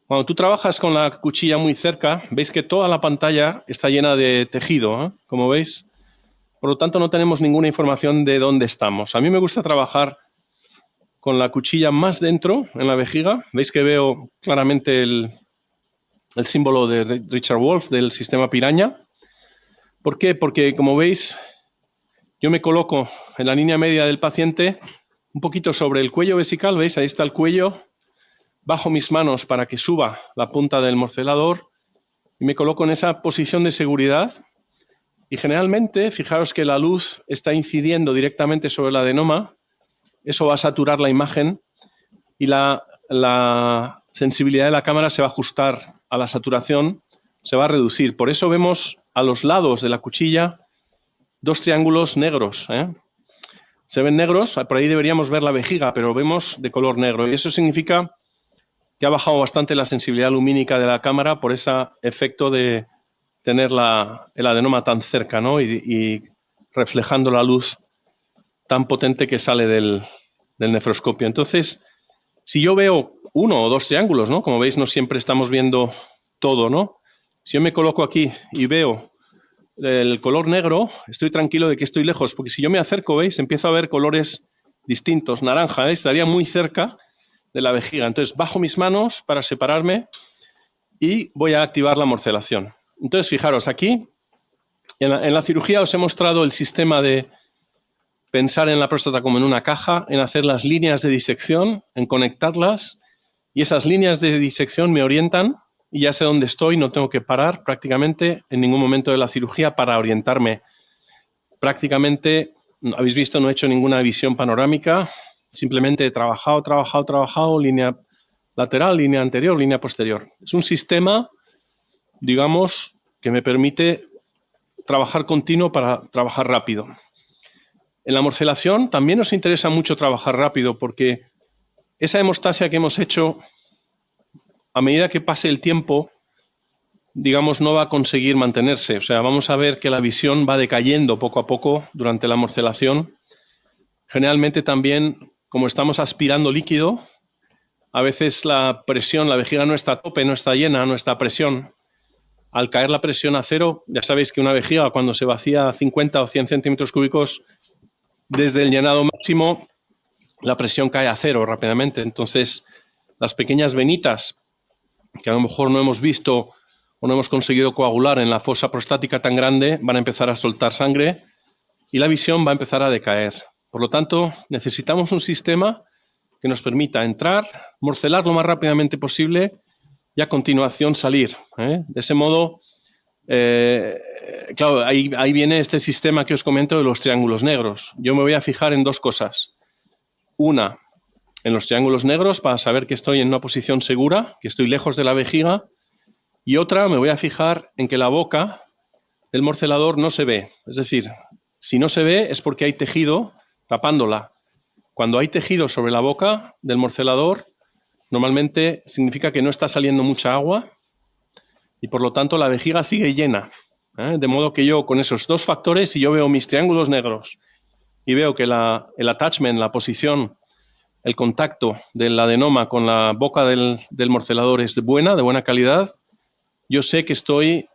Cuando tú trabajas con la cuchilla muy cerca, veis que toda la pantalla está llena de tejido, ¿eh? Como veis. Por lo tanto, no tenemos ninguna información de dónde estamos. A mí me gusta trabajar con la cuchilla más dentro, en la vejiga. Veis que veo claramente el símbolo de Richard Wolf del sistema piraña. ¿Por qué? Porque, como veis, yo me coloco en la línea media del paciente, un poquito sobre el cuello vesical, ¿veis? Ahí está el cuello. Bajo mis manos para que suba la punta del morcelador y me coloco en esa posición de seguridad. Y generalmente, fijaros que la luz está incidiendo directamente sobre el adenoma. Eso va a saturar la imagen y la sensibilidad de la cámara se va a ajustar a la saturación, se va a reducir. Por eso vemos a los lados de la cuchilla 2 triángulos negros, ¿eh? Se ven negros, por ahí deberíamos ver la vejiga, pero vemos de color negro. Y eso significa que ha bajado bastante la sensibilidad lumínica de la cámara por ese efecto de tener el adenoma tan cerca, ¿no? Y reflejando la luz tan potente que sale del nefroscopio. Entonces, si yo veo 1 o 2 triángulos, ¿no? Como veis, no siempre estamos viendo todo, ¿no? Si yo me coloco aquí y veo el color negro, estoy tranquilo de que estoy lejos, porque si yo me acerco, ¿veis? Empiezo a ver colores distintos. Naranja, ¿veis? Estaría muy cerca de la vejiga. Entonces, bajo mis manos para separarme y voy a activar la morcelación. Entonces, fijaros, aquí en la cirugía os he mostrado el sistema de pensar en la próstata como en una caja, en hacer las líneas de disección, en conectarlas, y esas líneas de disección me orientan y ya sé dónde estoy, no tengo que parar prácticamente en ningún momento de la cirugía para orientarme. Prácticamente, habéis visto, no he hecho ninguna visión panorámica, simplemente he trabajado, línea lateral, línea anterior, línea posterior. Es un sistema, digamos, que me permite trabajar continuo para trabajar rápido. En la morcelación también nos interesa mucho trabajar rápido porque esa hemostasia que hemos hecho, a medida que pase el tiempo, digamos, no va a conseguir mantenerse. O sea, vamos a ver que la visión va decayendo poco a poco durante la morcelación. Generalmente también, como estamos aspirando líquido, a veces la presión, la vejiga no está a tope, no está llena, no está a presión. Al caer la presión a cero, ya sabéis que una vejiga cuando se vacía a 50 o 100 centímetros cúbicos, desde el llenado máximo, la presión cae a cero rápidamente. Entonces, las pequeñas venitas que a lo mejor no hemos visto o no hemos conseguido coagular en la fosa prostática tan grande, van a empezar a soltar sangre y la visión va a empezar a decaer. Por lo tanto, necesitamos un sistema que nos permita entrar, morcelar lo más rápidamente posible y a continuación salir, ¿eh? De ese modo, claro, ahí viene este sistema que os comento de los triángulos negros. Yo me voy a fijar en 2 cosas. Una, en los triángulos negros para saber que estoy en una posición segura, que estoy lejos de la vejiga. Y otra, me voy a fijar en que la boca del morcelador no se ve. Es decir, si no se ve es porque hay tejido tapándola. Cuando hay tejido sobre la boca del morcelador, normalmente significa que no está saliendo mucha agua y por lo tanto la vejiga sigue llena. De modo que yo con esos dos factores, si yo veo mis triángulos negros y veo que el attachment, la posición, el contacto del adenoma con la boca del morcelador es de buena calidad, yo sé que estoy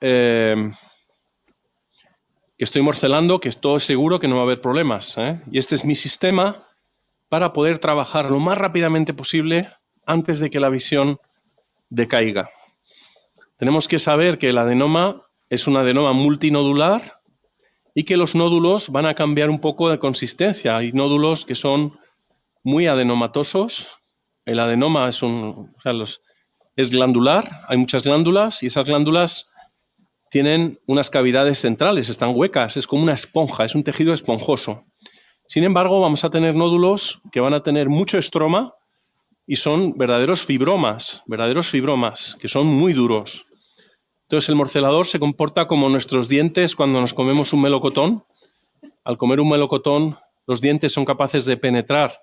morcelando, que estoy seguro que no va a haber problemas. Y este es mi sistema para poder trabajar lo más rápidamente posible antes de que la visión decaiga. Tenemos que saber que el adenoma es un adenoma multinodular y que los nódulos van a cambiar un poco de consistencia. Hay nódulos que son muy adenomatosos. El adenoma es glandular, hay muchas glándulas y esas glándulas tienen unas cavidades centrales, están huecas, es como una esponja, es un tejido esponjoso. Sin embargo, vamos a tener nódulos que van a tener mucho estroma y son verdaderos fibromas, que son muy duros. Entonces, el morcelador se comporta como nuestros dientes cuando nos comemos un melocotón. Al comer un melocotón, los dientes son capaces de penetrar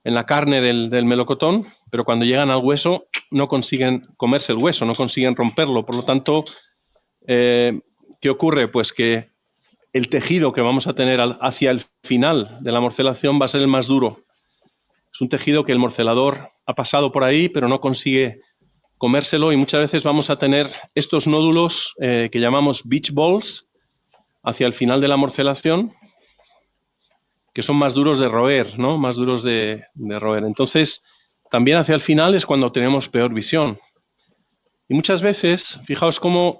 en la carne del melocotón, pero cuando llegan al hueso no consiguen comerse el hueso, no consiguen romperlo. Por lo tanto, ¿qué ocurre? Pues que el tejido que vamos a tener hacia el final de la morcelación va a ser el más duro. Es un tejido que el morcelador ha pasado por ahí, pero no consigue comérselo y muchas veces vamos a tener estos nódulos que llamamos beach balls hacia el final de la morcelación, que son más duros de roer, ¿no? Más duros de roer. Entonces, también hacia el final es cuando tenemos peor visión. Y muchas veces, fijaos cómo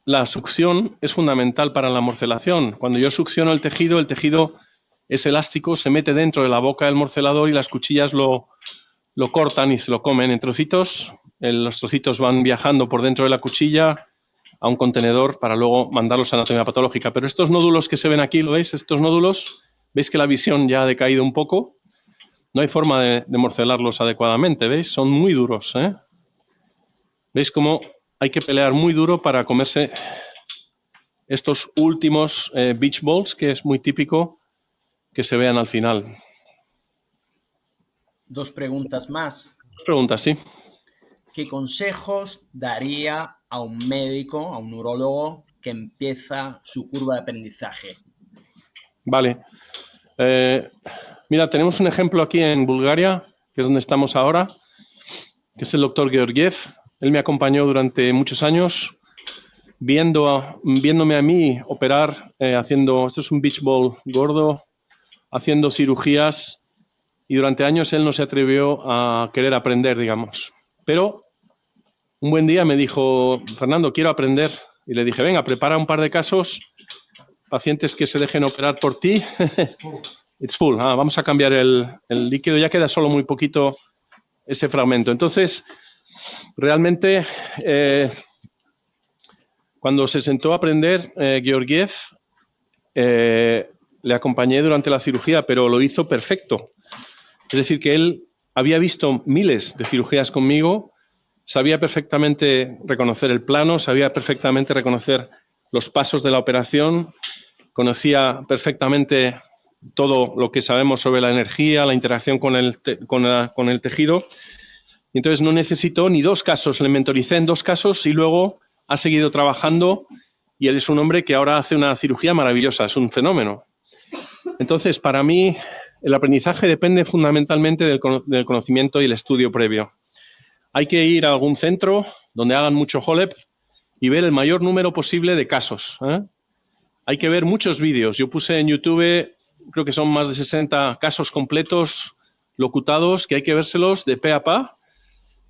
la succión es fundamental para la morcelación. Cuando yo succiono el tejido es elástico, se mete dentro de la boca del morcelador y las cuchillas lo cortan y se lo comen en trocitos. Los trocitos van viajando por dentro de la cuchilla a un contenedor para luego mandarlos a anatomía patológica. Pero estos nódulos que se ven aquí, ¿lo veis? Estos nódulos, ¿veis que la visión ya ha decaído un poco? No hay forma de morcelarlos adecuadamente, ¿veis? Son muy duros, ¿eh? ¿Veis cómo hay que pelear muy duro para comerse estos últimos beach balls, que es muy típico que se vean al final? Dos preguntas más. Dos preguntas, sí. ¿Qué consejos daría a un médico, a un neurólogo que empieza su curva de aprendizaje? Vale. Mira, tenemos un ejemplo aquí en Bulgaria, que es donde estamos ahora, que es el doctor Georgiev. Él me acompañó durante muchos años, viéndome a mí operar, esto es un beach ball gordo, haciendo cirugías, y durante años él no se atrevió a querer aprender, digamos. Pero un buen día me dijo, Fernando, quiero aprender. Y le dije, venga, prepara un par de casos, pacientes que se dejen operar por ti. It's full. Vamos a cambiar el líquido, ya queda solo muy poquito ese fragmento. Entonces, realmente, cuando se sentó a aprender Georgiev, le acompañé durante la cirugía, pero lo hizo perfecto. Es decir, que él había visto miles de cirugías conmigo, sabía perfectamente reconocer el plano, sabía perfectamente reconocer los pasos de la operación, conocía perfectamente todo lo que sabemos sobre la energía, la interacción con el tejido. Y entonces no necesitó ni dos casos, le mentoricé en 2 casos y luego ha seguido trabajando y él es un hombre que ahora hace una cirugía maravillosa, es un fenómeno. Entonces, para mí, el aprendizaje depende fundamentalmente del conocimiento y el estudio previo. Hay que ir a algún centro donde hagan mucho HoLEP y ver el mayor número posible de casos. Hay que ver muchos vídeos. Yo puse en YouTube, creo que son más de 60 casos completos, locutados, que hay que vérselos de pe a pa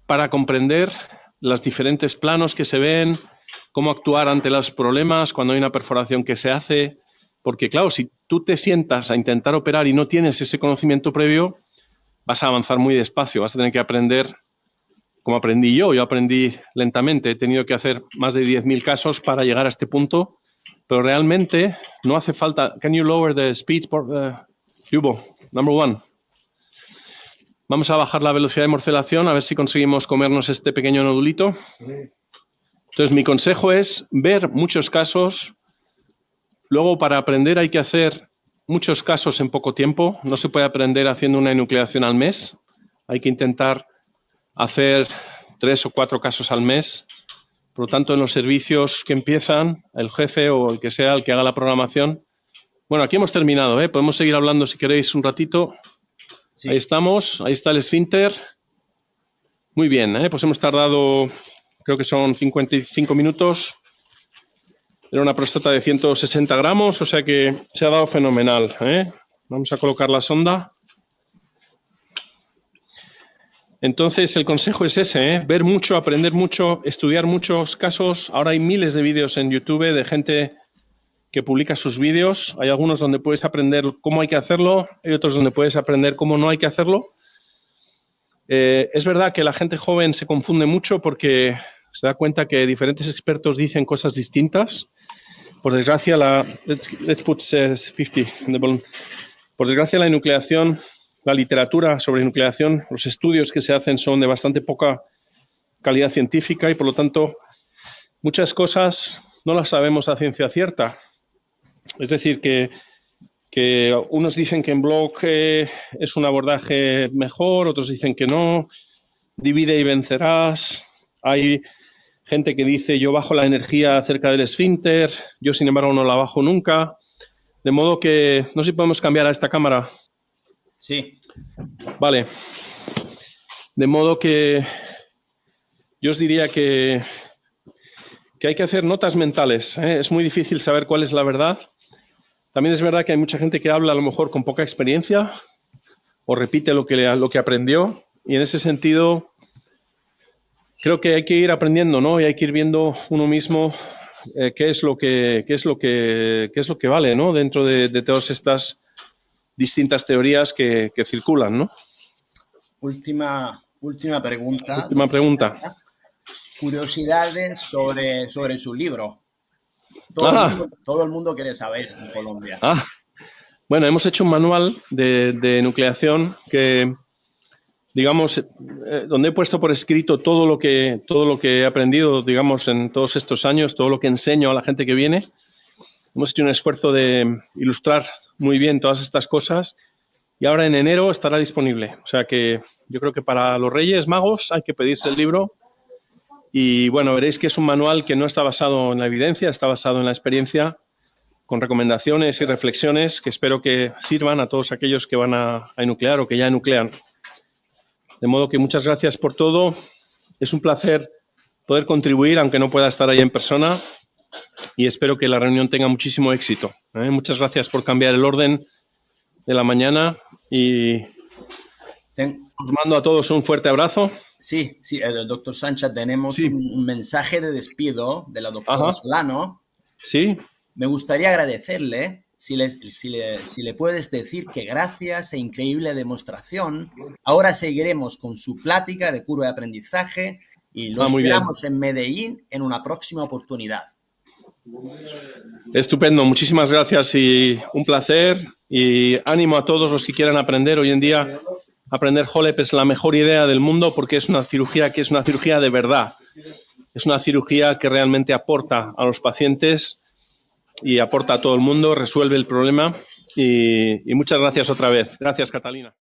para comprender los diferentes planos que se ven, cómo actuar ante los problemas cuando hay una perforación que se hace. Porque, claro, si tú te sientas a intentar operar y no tienes ese conocimiento previo, vas a avanzar muy despacio, vas a tener que aprender como aprendí yo. Yo aprendí lentamente, he tenido que hacer más de 10.000 casos para llegar a este punto, pero realmente no hace falta. Can you lower the speed, Yubo, number 1? Vamos a bajar la velocidad de morcelación, a ver si conseguimos comernos este pequeño nodulito. Entonces, mi consejo es ver muchos casos, Luego, para aprender hay que hacer muchos casos en poco tiempo. No se puede aprender haciendo una enucleación al mes. Hay que intentar hacer 3 o 4 casos al mes. Por lo tanto, en los servicios que empiezan, el jefe o el que sea el que haga la programación. Bueno, aquí hemos terminado, ¿eh? Podemos seguir hablando si queréis un ratito. Sí. Ahí estamos, ahí está el esfínter. Muy bien, ¿eh? Pues hemos tardado, creo que son 55 minutos. Era una próstata de 160 gramos, o sea que se ha dado fenomenal, ¿eh? Vamos a colocar la sonda. Entonces, el consejo es ese, ¿eh? Ver mucho, aprender mucho, estudiar muchos casos. Ahora hay miles de vídeos en YouTube de gente que publica sus vídeos. Hay algunos donde puedes aprender cómo hay que hacerlo, hay otros donde puedes aprender cómo no hay que hacerlo. Es verdad que la gente joven se confunde mucho porque se da cuenta que diferentes expertos dicen cosas distintas. Por desgracia, let's put 50 in the balloon. Por desgracia, la enucleación, la literatura sobre nucleación, los estudios que se hacen son de bastante poca calidad científica y, por lo tanto, muchas cosas no las sabemos a ciencia cierta. Es decir, que unos dicen que en block es un abordaje mejor, otros dicen que no, divide y vencerás. Hay gente que dice yo bajo la energía cerca del esfínter, yo sin embargo no la bajo nunca. De modo que, no sé si podemos cambiar a esta cámara. Sí. Vale. De modo que yo os diría que hay que hacer notas mentales, ¿eh? Es muy difícil saber cuál es la verdad. También es verdad que hay mucha gente que habla a lo mejor con poca experiencia o repite lo que aprendió, y en ese sentido creo que hay que ir aprendiendo, ¿no? Y hay que ir viendo uno mismo qué es lo que vale, ¿no? Dentro de todas estas distintas teorías que circulan, ¿no? Última pregunta. Última pregunta. Curiosidades sobre su libro. Todo el mundo quiere saber en Colombia. Bueno, hemos hecho un manual de nucleación que, digamos, donde he puesto por escrito todo lo que he aprendido, digamos, en todos estos años, todo lo que enseño a la gente que viene. Hemos hecho un esfuerzo de ilustrar muy bien todas estas cosas y ahora en enero estará disponible. O sea que yo creo que para los Reyes Magos hay que pedirse el libro. Y bueno, veréis que es un manual que no está basado en la evidencia, está basado en la experiencia, con recomendaciones y reflexiones que espero que sirvan a todos aquellos que van a enuclear o que ya enuclean. De modo que muchas gracias por todo. Es un placer poder contribuir, aunque no pueda estar ahí en persona, y espero que la reunión tenga muchísimo éxito, ¿eh? Muchas gracias por cambiar el orden de la mañana y os mando a todos un fuerte abrazo. Sí, doctor Sancha, tenemos un mensaje de despido de la doctora Solano. Sí. Me gustaría agradecerle si le puedes decir que gracias a increíble demostración, ahora seguiremos con su plática de curva de aprendizaje y lo esperamos en Medellín en una próxima oportunidad. Estupendo, muchísimas gracias y un placer, y ánimo a todos los que quieran aprender. Hoy en día aprender HoLEP es la mejor idea del mundo porque es una cirugía que es una cirugía de verdad. Es una cirugía que realmente aporta a los pacientes y aporta a todo el mundo, resuelve el problema y muchas gracias otra vez. Gracias, Catalina.